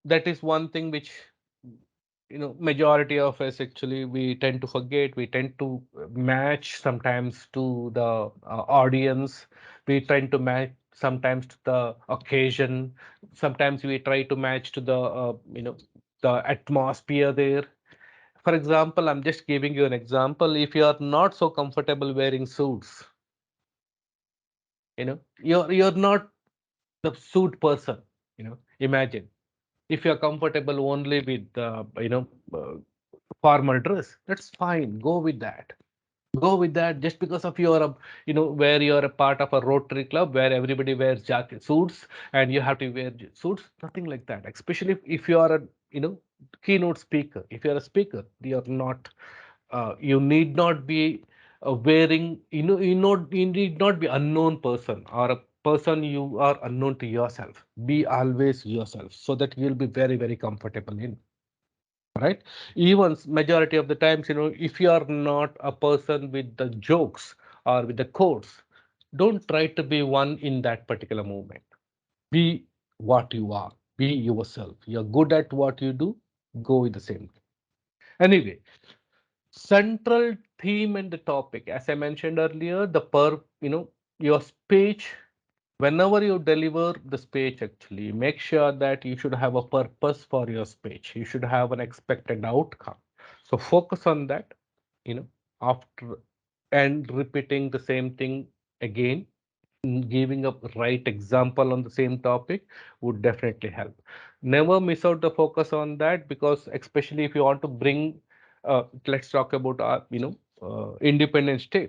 That is one thing which, majority of us actually we tend to forget. We tend to match sometimes to the audience. We tend to match sometimes to the occasion. Sometimes we try to match to the, the atmosphere there. For example, I'm just giving you an example. If you are not so comfortable wearing suits, you're not the suit person. Imagine if you're comfortable only with, formal dress, that's fine, go with that. Go with that. Just because of your, where you're a part of a Rotary club where everybody wears jacket suits and you have to wear suits, nothing like that. Especially if you are a, keynote speaker. If you're a speaker, you're not, you need not be wearing, you need not be unknown person or a person you are unknown to yourself. Be always yourself so that you'll be very, very comfortable in, right? Even majority of the times, if you are not a person with the jokes or with the quotes, don't try to be one in that particular moment. Be what you are. Be yourself. You're good at what you do. Go with the same. Anyway, central theme and the topic, as I mentioned earlier, your speech. Whenever you deliver the speech, actually, make sure that you should have a purpose for your speech. You should have an expected outcome. So focus on that. After and repeating the same thing again, giving a right example on the same topic would definitely help. Never miss out the focus on that, because especially if you want to bring, let's talk about Independence Day.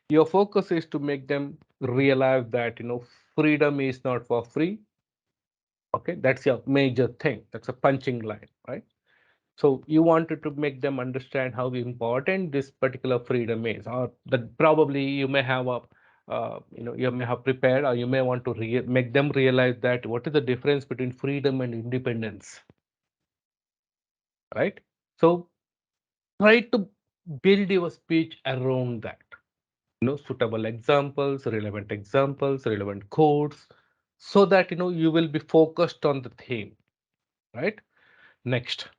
Your focus is to make them realize that freedom is not for free. Okay, that's your major thing. That's a punching line, right? So you wanted to make them understand how important this particular freedom is, or that probably you may have you may have prepared, or you may want to make them realize that what is the difference between freedom and independence, right? So try to build your speech around that. Suitable examples, relevant codes, so that you will be focused on the theme, right? Next,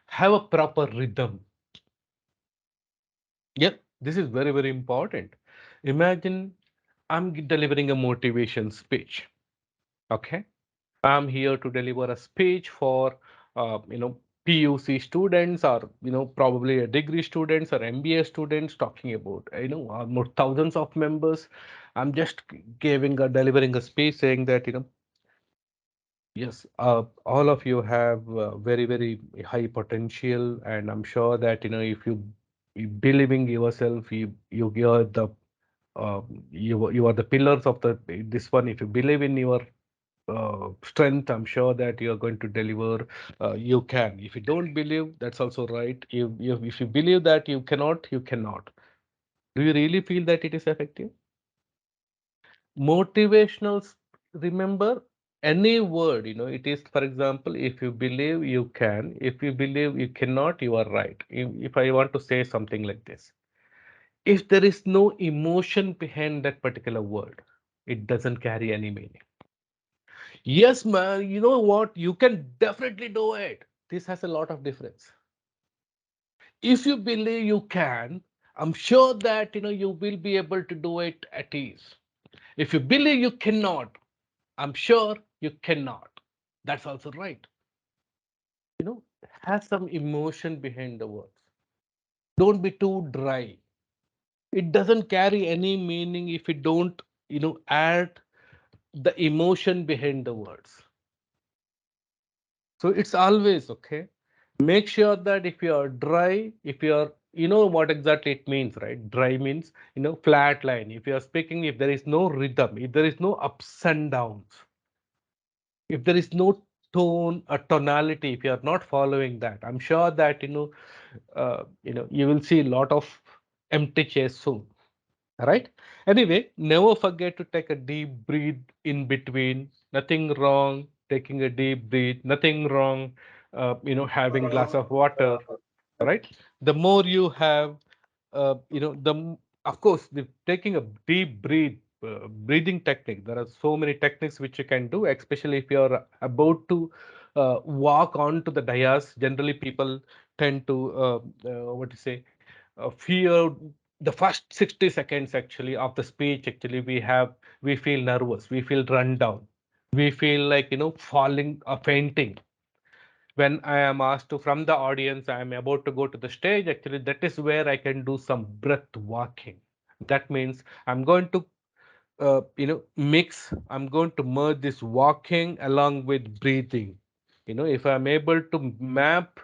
have a proper rhythm. Yep, this is very, very important. Imagine I'm delivering a motivation speech. Okay, I'm here to deliver a speech for PUC students, or probably a degree students or MBA students, talking about almost thousands of members. I'm just delivering a speech saying that yes, all of you have very, very high potential, and I'm sure that you believing yourself, you're the you are the pillars of this one. If you believe in your strength, I'm sure that you're going to deliver. You can. If you don't believe, that's also right. If you believe that you cannot, you cannot. Do you really feel that it is effective? Motivational, remember, any word, it is, for example, if you believe you can, if you believe you cannot, you are right. If I want to say something like this, if there is no emotion behind that particular word, it doesn't carry any meaning. Yes, man, you know what, you can definitely do it. This has a lot of difference. If you believe you can, I'm sure that you will be able to do it at ease. If you believe you cannot, I'm sure you cannot. That's also right. Has some emotion behind the words. Don't be too dry. It doesn't carry any meaning if you don't, add the emotion behind the words. So it's always okay. Make sure that if you are dry, if you are, what exactly it means, right? Dry means, flat line. If you are speaking, if there is no rhythm, if there is no ups and downs, if there is no tone or tonality, if you are not following that, I'm sure that you will see a lot of empty chairs soon. Right? Anyway, never forget to take a deep breath in between. Nothing wrong taking a deep breath. Nothing wrong, having glass of water. Right? The more you have, of course, taking a deep breath, breathing technique. There are so many techniques which you can do, especially if you're about to walk onto the dais. Generally, people tend to what to say, fear the first 60 seconds actually of the speech. Actually, we feel nervous, we feel run down, we feel like falling or fainting. When I am asked to from the audience, I am about to go to the stage, actually that is where I can do some breath walking. That means I'm going to mix, I'm going to merge this walking along with breathing. If I'm able to map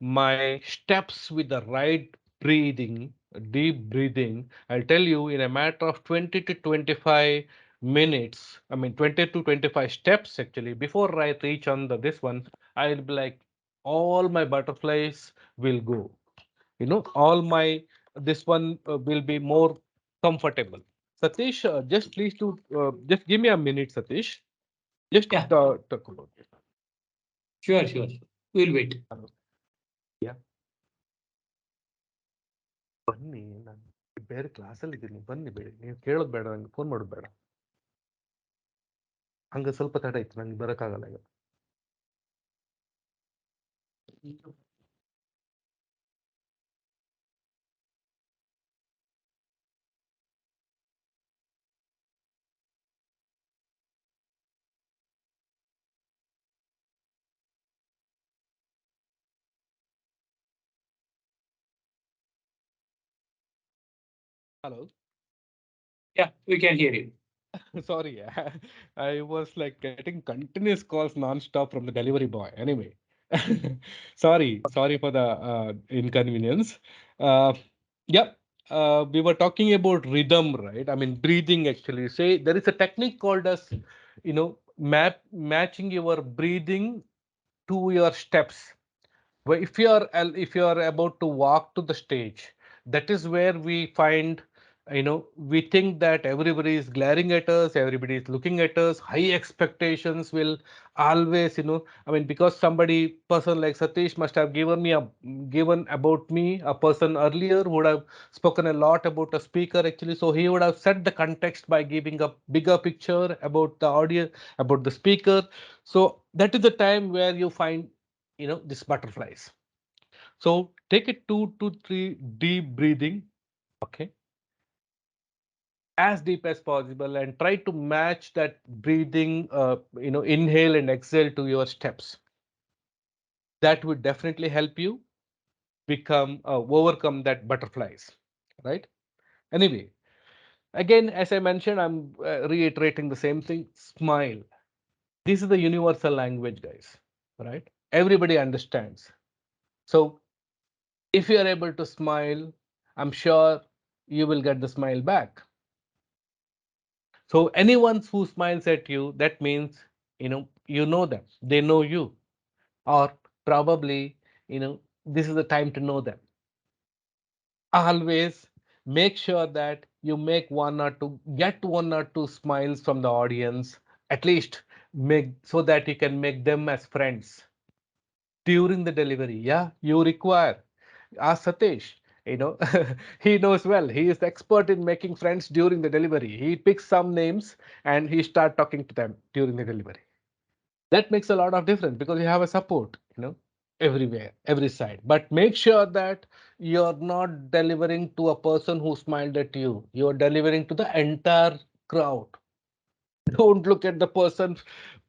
my steps with the right breathing, deep breathing, I'll tell you in a matter of 20 to 25 minutes, I mean 20 to 25 steps actually, before I reach on this one, I'll be like all my butterflies will go. All my this one will be more comfortable. Satish, just please to just give me a minute, Satish. Just Yeah, talk about it. sure, sure. We'll wait. Hello. Yeah. ಬನ್ನಿ ನಾನು ಬೇರೆ ಕ್ಲಾಸಲ್ಲಿ ಇದ್ದೀನಿ ಬನ್ನಿ ಬೇಡಿ ನೀವು ಕೇಳೋದು ಬೇಡ ನಂಗೆ ಫೋನ್ ಮಾಡೋದು ಬೇಡ ಹಂಗೆ ಸ್ವಲ್ಪ ತಡ ಇತ್ತು ನಂಗೆ ಬರೋಕ್ಕಾಗಲ್ಲ ಈಗ Hello. Yeah, we can hear you. Sorry, I was like getting continuous calls non-stop from the delivery boy. Anyway, sorry for the inconvenience. Uh, yep, we were talking about rhythm, right? I mean, breathing actually. Say there is a technique called as, matching your breathing to your steps. But if you are about to walk to the stage, that is where we find, we think that everybody is glaring at us, everybody is looking at us, high expectations will always, I mean, because somebody person like Satish must have given about me a person earlier who would have spoken a lot about a speaker actually, so he would have set the context by giving a bigger picture about the audience, about the speaker. So that is the time where you find, these butterflies. So take a 2 to 3 deep breathing, okay, as deep as possible, and try to match that breathing, inhale and exhale to your steps. That would definitely help you overcome that butterflies, right? Anyway, again, as I mentioned, I'm reiterating the same thing. Smile. This is the universal language, guys, right? Everybody understands. So if you are able to smile, I'm sure you will get the smile back. So anyone who smiles at you, that means, you know them, they know you, or probably, this is the time to know them. Always make sure that you get 1 or 2 smiles from the audience, at least make so that you can make them as friends during the delivery. Yeah, you require. Ask Satish. He knows well. He is the expert in making friends during the delivery. He picks some names and he start talking to them during the delivery. That makes a lot of difference because you have a support, everywhere, every side. But make sure that you're not delivering to a person who smiled at you. You're delivering to the entire crowd. Don't look at the person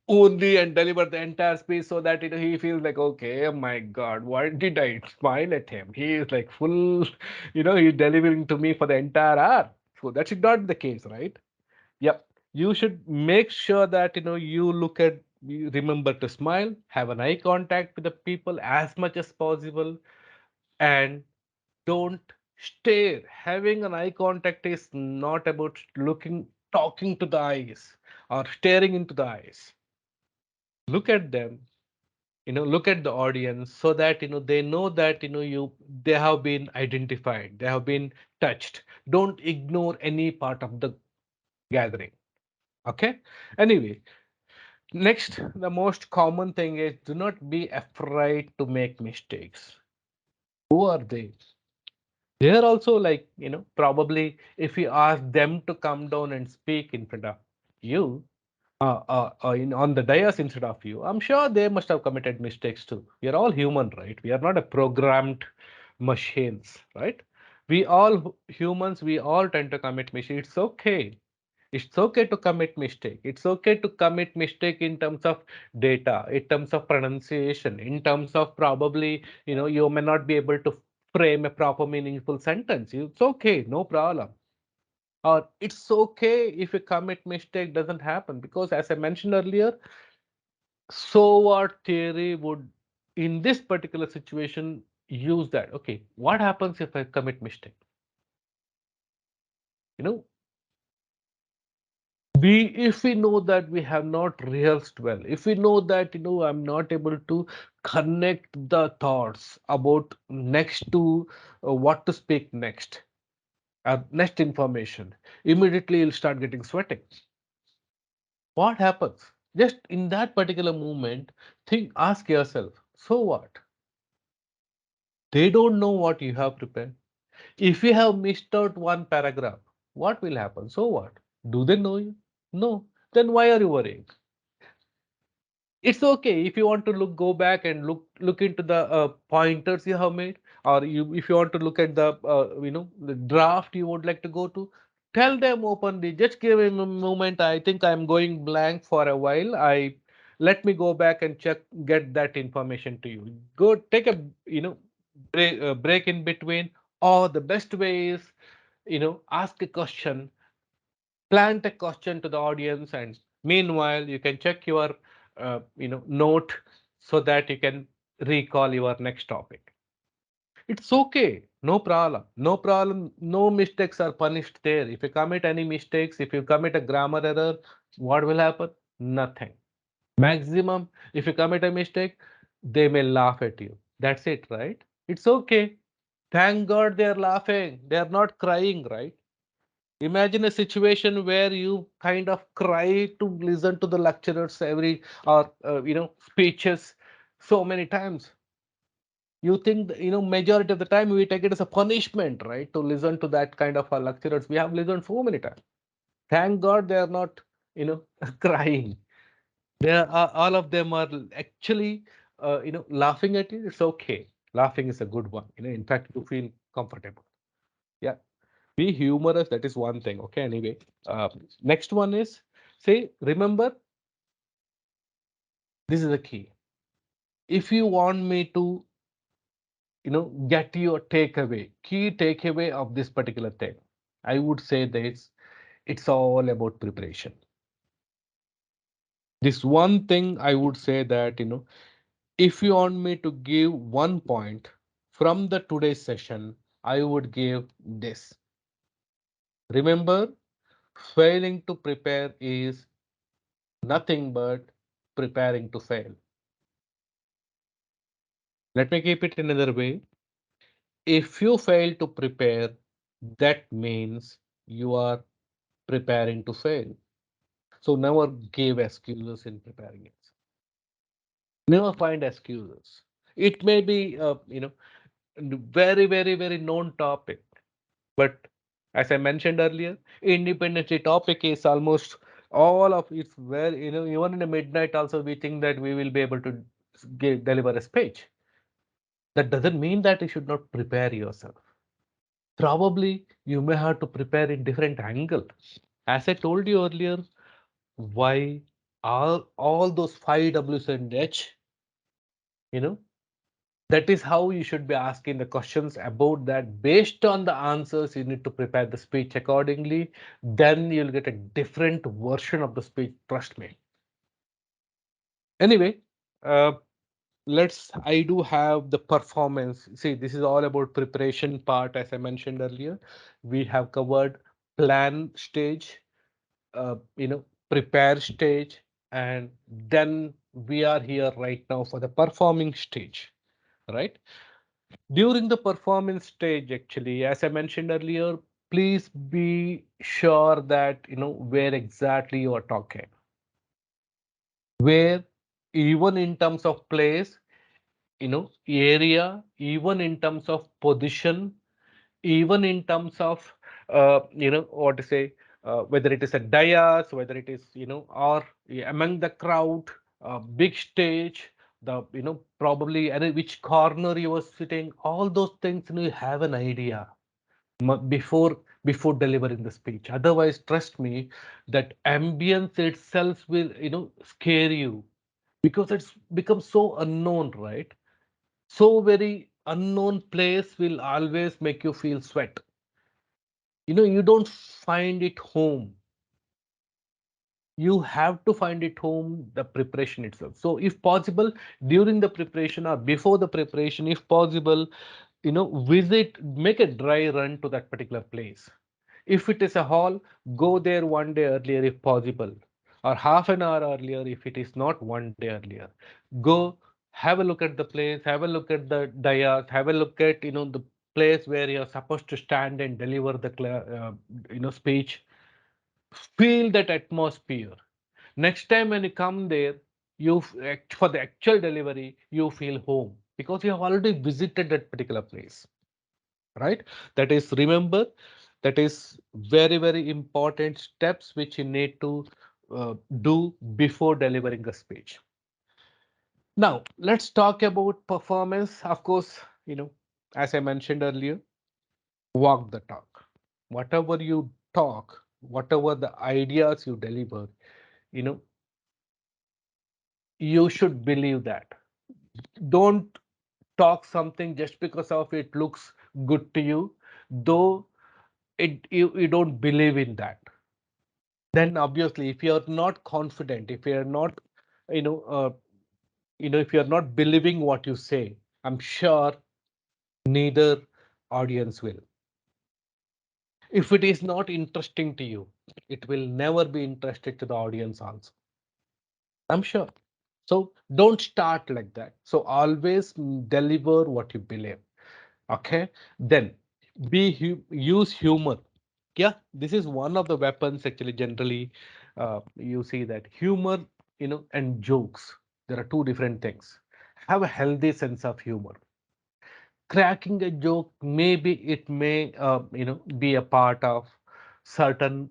only and deliver the entire speech so that he feels like, okay, oh my God, why did I smile at him? He is like full, he's delivering to me for the entire hour. So that should not be the case, right? Yep. You should make sure that you remember to smile, have an eye contact with the people as much as possible, and don't stare. Having an eye contact is not about talking to the eyes or staring into the eyes. Look at them, look at the audience so that they know that they have been identified, they have been touched. Don't ignore any part of the gathering. Okay. Anyway, next, the most common thing is do not be afraid to make mistakes. Who are they? They are also like, probably if you ask them to come down and speak in front of you, on the dais instead of you, I'm sure they must have committed mistakes too. We are all human, right? We are not a programmed machines, right? Humans, we all tend to commit mistakes. It's okay. It's okay to commit mistake. It's okay to commit mistake in terms of data, in terms of pronunciation, in terms of probably, you may not be able to frame a proper meaningful sentence. It's okay, no problem. Or it's okay if a commit mistake doesn't happen because as I mentioned earlier, so what theory would in this particular situation use that? Okay, what happens if I commit mistake? You know, if we know that we have not rehearsed well, if we know that I'm not able to connect the thoughts about next to what to speak next, next information, immediately you'll start getting sweating. What happens? Just in that particular moment, ask yourself, so what? They don't know what you have prepared. If you have missed out one paragraph, what will happen? So what? Do they know you? No. Then why are you worrying? It's okay if you want to go back and look into the pointers you have made, or if you want to look at the the draft you would like to go to, tell them openly. Just give him a moment. I think I'm going blank for a while. I Let me go back and check, get that information to you. Go take a break in between. Or the best way is ask a question, plant a question to the audience, and meanwhile you can check your note so that you can recall your next topic. It's okay, no problem, no problem. No mistakes are punished there. If you commit any mistakes, if you commit a grammar error, what will happen? Nothing. Maximum, if you commit a mistake, they may laugh at you. That's it, right? It's okay. Thank God they're laughing, they're not crying, right? Imagine a situation where you kind of cry to listen to the lecturers every or speeches so many times. You think majority of the time we take it as a punishment, right? To listen to that kind of lecturers. We have listened so many times. Thank God they are not crying. They are, all of them are actually laughing at you. It's okay. Laughing is a good one. In fact, you feel comfortable. Yeah. Be humorous, that is one thing. Okay, anyway, next one is, say, remember, this is the key. If you want me to get your takeaway, key takeaway of this particular thing, I would say this: it's all about preparation. This one thing I would say that if you want me to give one point from the today's session, I would give this: remember, failing to prepare is nothing but preparing to fail. Let me keep it another way. If you fail to prepare, that means you are preparing to fail. So never give excuses in preparing it. Never find excuses. It may be, very, very, very known topic, but as I mentioned earlier, independency topic is almost all of it's where even in the midnight also we think that we will be able to deliver a speech. That doesn't mean that you should not prepare yourself. Probably you may have to prepare in different angle. As I told you earlier, why all those five W's and H, you know, that is how you should be asking the questions about that. Based on the answers, you need to prepare the speech accordingly. Then you'll get a different version of the speech. Trust me. Anyway, uh, I do have the performance. See, this is all about preparation part. As I mentioned earlier, we have covered plan stage, prepare stage, and then we are here right now for the performing stage, right? During the performance stage, actually, as I mentioned earlier, please be sure that where exactly you are talking, where, even in terms of place, area, even in terms of position, even in terms of what to say, whether it is a dais, whether it is or among the crowd, big stage, the probably any which corner you were sitting, all those things, you have an idea before delivering the speech. Otherwise, trust me, that ambience itself will scare you, because it's become so unknown, right? So very unknown place will always make you feel sweat. You don't find it home. You have to find it home, the preparation itself. So if possible, during the preparation or before the preparation, if possible, visit, make a dry run to that particular place. If it is a hall, go there one day earlier if possible, or half an hour earlier if it is not one day earlier. Go have a look at the place, have a look at the dais, have a look at the place where you're supposed to stand and deliver the speech. Feel that atmosphere. Next time when you come there, for the actual delivery, you feel home because you have already visited that particular place, right? That is, remember, that is very, very important steps which you need to do before delivering a speech. Now, let's talk about performance. Of course, as I mentioned earlier, walk the talk. Whatever you talk, whatever the ideas you deliver, you know, you should believe that. Don't talk something just because of it looks good to you, though you don't believe in that. Then obviously, if you're not confident, if you're not, you know, uh, if you're not believing what you say, I'm sure neither audience will. If it is not interesting to you, it will never be interested to the audience also. I'm sure. So don't start like that. So always deliver what you believe. Okay. Then use humor. Yeah, this is one of the weapons actually. Generally, you see that humor, and jokes. There are two different things. Have a healthy sense of humor. Cracking a joke, maybe it may be a part of certain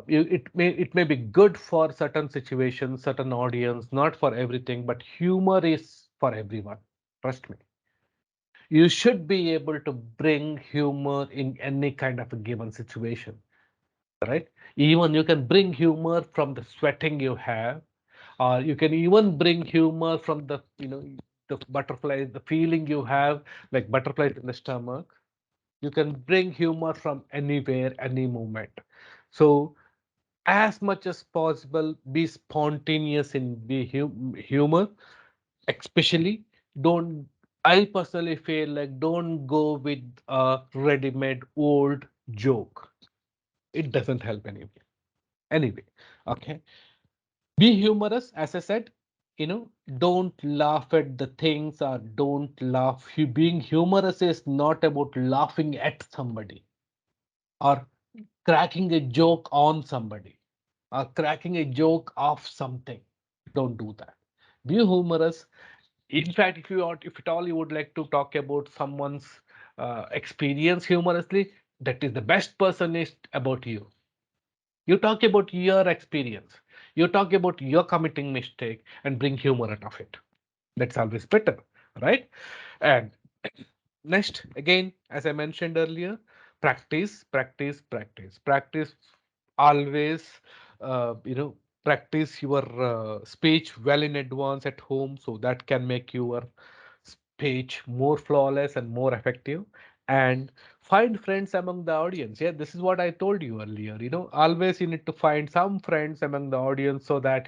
it may be good for certain situations, certain audience, not for everything, but humor is for everyone. Trust me. You should be able to bring humor in any kind of a given situation, right? Even you can bring humor from the sweating you have, or you can even bring humor from the butterflies, the feeling you have, like butterflies in the stomach. You can bring humor from anywhere, any moment. So as much as possible, be spontaneous in humor. Especially, don't I personally feel like don't go with a ready-made old joke. It doesn't help anyway. Okay. Be humorous, as I said. Don't laugh at the things, or don't laugh. Being humorous is not about laughing at somebody or cracking a joke on somebody or cracking a joke of something. Don't do that. Be humorous. In fact, if at all you would like to talk about someone's experience humorously, that is the best person is about you. You talk about your experience. You talk about your committing mistake and bring humor out of it. That's always better, right? And next, again, as I mentioned earlier, practice, practice, practice, practice. Always, practice your speech well in advance at home, so that can make your speech more flawless and more effective. And find friends among the audience. Yeah, this is what I told you earlier. Always you need to find some friends among the audience, so that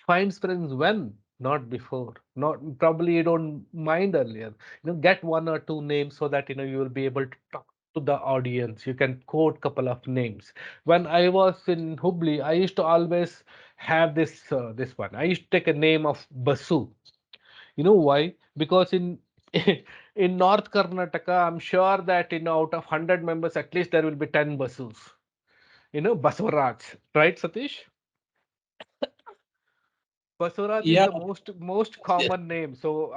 finds friends when, not before. Not probably you don't mind earlier. Get one or two names, so that you will be able to talk to the audience. You can quote couple of names. When I was in Hubli, I used to always have this one. I used to take a name of Basu. You know why? Because in in North Karnataka, I'm sure that out of 100 members, at least there will be 10 Basus. Baswaraj, right, Satish? Basuraj is Yeah. the most common name. So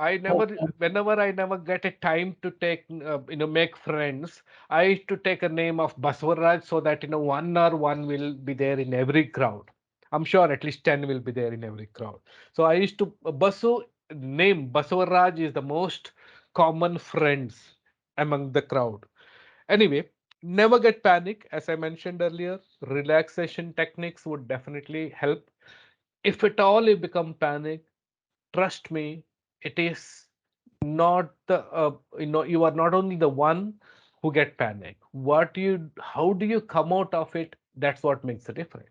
whenever I never get a time to make friends, I used to take a name of Baswaraj, so that one will be there in every crowd. I'm sure at least 10 will be there in every crowd. So I used to Basu name Baswaraj is the most common friends among the crowd. Anyway, never get panic. As I mentioned earlier, relaxation techniques would definitely help. If at all you become panic, trust me, it is not you are not only the one who get panic. How do you come out of it? That's what makes it different.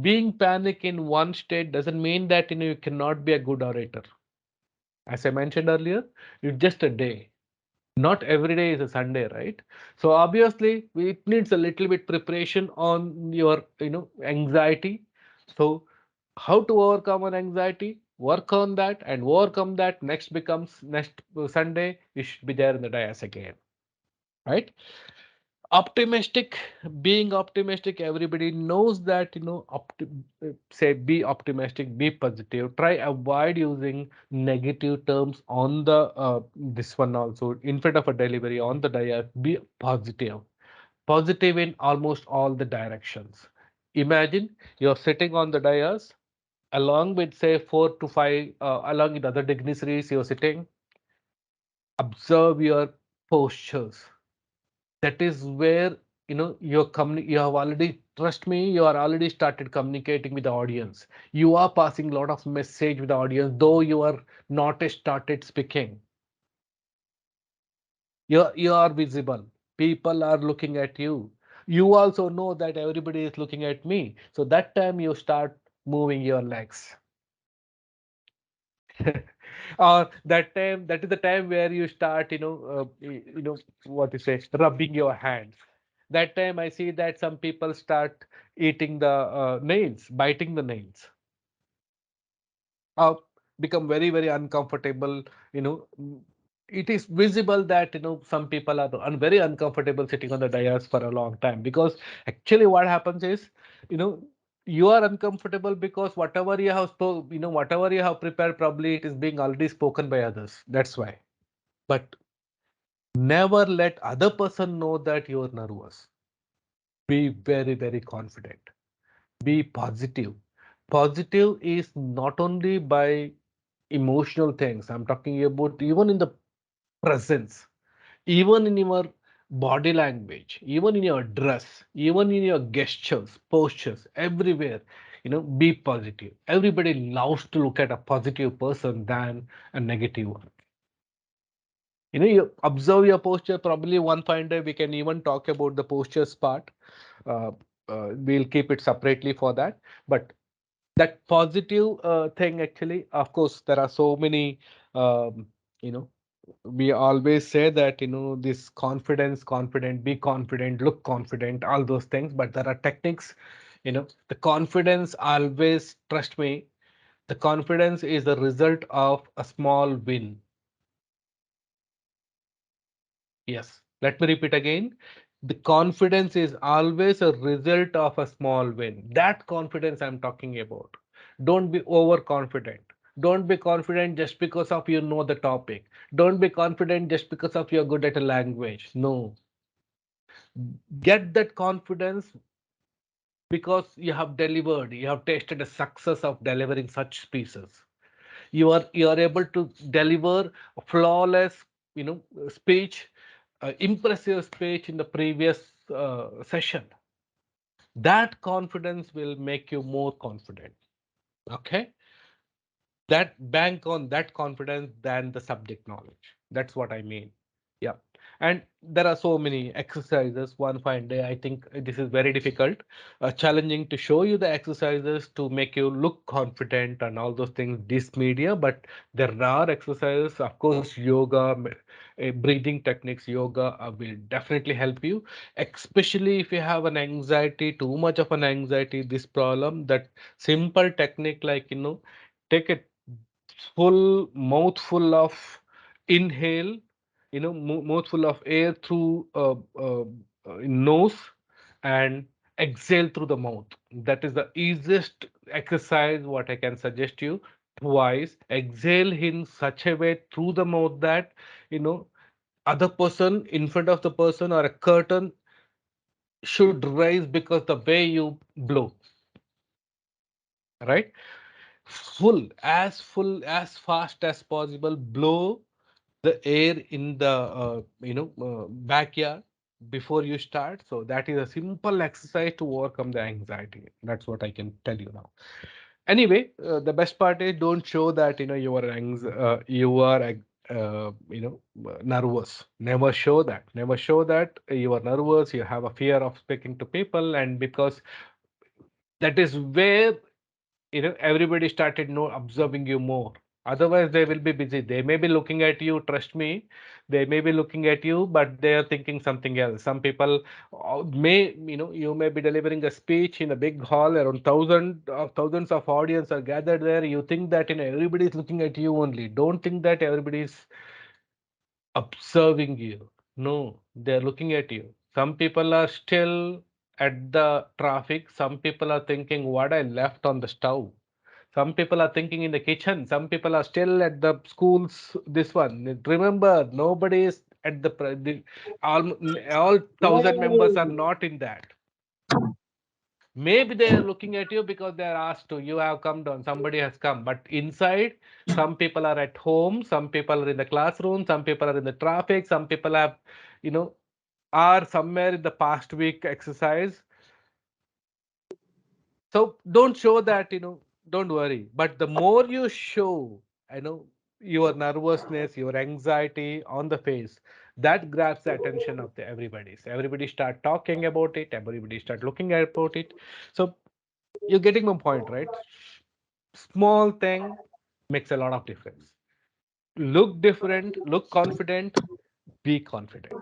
Being panic in one state doesn't mean that you cannot be a good orator. As I mentioned earlier, it's just a day. Not every day is a Sunday, right? So obviously it needs a little bit preparation on your anxiety. So how to overcome an anxiety? Work on that and overcome that. Next Sunday, you should be there in the dais again, right? Optimistic, being optimistic, everybody knows that, say be optimistic, be positive, try avoid using negative terms on the this one also in front of a delivery on the diet. Be positive, positive in almost all the directions. Imagine you're sitting on the dais along with say four to five along with other dignitaries. You're sitting, observe your postures. That is where you have already, trust me, you are already started communicating with the audience. You are passing a lot of message with the audience, though you are not started speaking. You are visible, people are looking at you. You also know that everybody is looking at me, so that time you start moving your legs. Or that is the time where you start what you say, rubbing your hands. That time I see that some people start eating the nails, biting the nails, uh, become very very uncomfortable. It is visible that some people are very uncomfortable sitting on the dais for a long time, because actually what happens is, you know you are uncomfortable because whatever you have prepared, probably it is being already spoken by others. That's why. But never let other person know that you're nervous. Be very very confident, be positive. Positive is not only by emotional things. I'm talking about even in the presence, even in your body language, even in your dress, even in your gestures, postures, everywhere. Be positive. Everybody loves to look at a positive person than a negative one. You observe your posture. Probably one fine day we can even talk about the postures part. Uh, we'll keep it separately for that. But that positive thing, actually, of course, there are so many you know we always say that this confident, be confident, look confident, all those things, but there are techniques. The confidence, always trust me, the confidence is the result of a small win. Yes, let me repeat again. The confidence is always a result of a small win. That confidence I'm talking about. Don't be overconfident. Don't be confident just because of you know the topic. Don't be confident just because of you're good at a language. No. Get that confidence because you have delivered, you have tasted the success of delivering such pieces. You are able to deliver a flawless speech, impressive speech in the previous session. That confidence will make you more confident. Okay, that bank on that confidence than the subject knowledge. That's what I mean. Yeah. And there are so many exercises. One fine day, I think this is very difficult, challenging to show you the exercises to make you look confident and all those things, this media. But there are exercises, of course, yoga, breathing techniques, yoga will definitely help you, especially if you have an anxiety, too much of an anxiety, this problem. That simple technique, like, take a full mouthful of inhale, mouthful of air through nose, and exhale through the mouth. That is the easiest exercise what I can suggest you. Twice exhale in such a way through the mouth that you know other person in front of the person or a curtain should rise because the way you blow, right? Full as fast as possible, blow the air in the backyard before you start. So that is a simple exercise to overcome the anxiety. That's what I can tell you now. Anyway, the best part is, don't show that nervous. Never show that you are nervous, you have a fear of speaking to people. And because that is where everybody started observing you more. Otherwise, they will be busy. They may be looking at you, trust me. They may be looking at you, but they are thinking something else. Some people you may be delivering a speech in a big hall, around thousands of audience are gathered there. You think that everybody is looking at you only. Don't think that everybody is observing you. No, they're looking at you. Some people are still at the traffic. Some people are thinking what I left on the stove. Some people are thinking in the kitchen. Some people are still at the schools. This one. Remember, nobody is at all 1,000 members are not in that. Maybe they are looking at you because they are asked to. You have come down. Somebody has come. But inside, some people are at home. Some people are in the classroom. Some people are in the traffic. Some people have, you know, are somewhere in the past week exercise. So don't show that, don't worry. But the more you show, your nervousness, your anxiety on the face, that grabs the attention of everybody. So everybody start talking about it. Everybody start looking at about it. So you're getting my point, right? Small thing makes a lot of difference. Look different, look confident, be confident.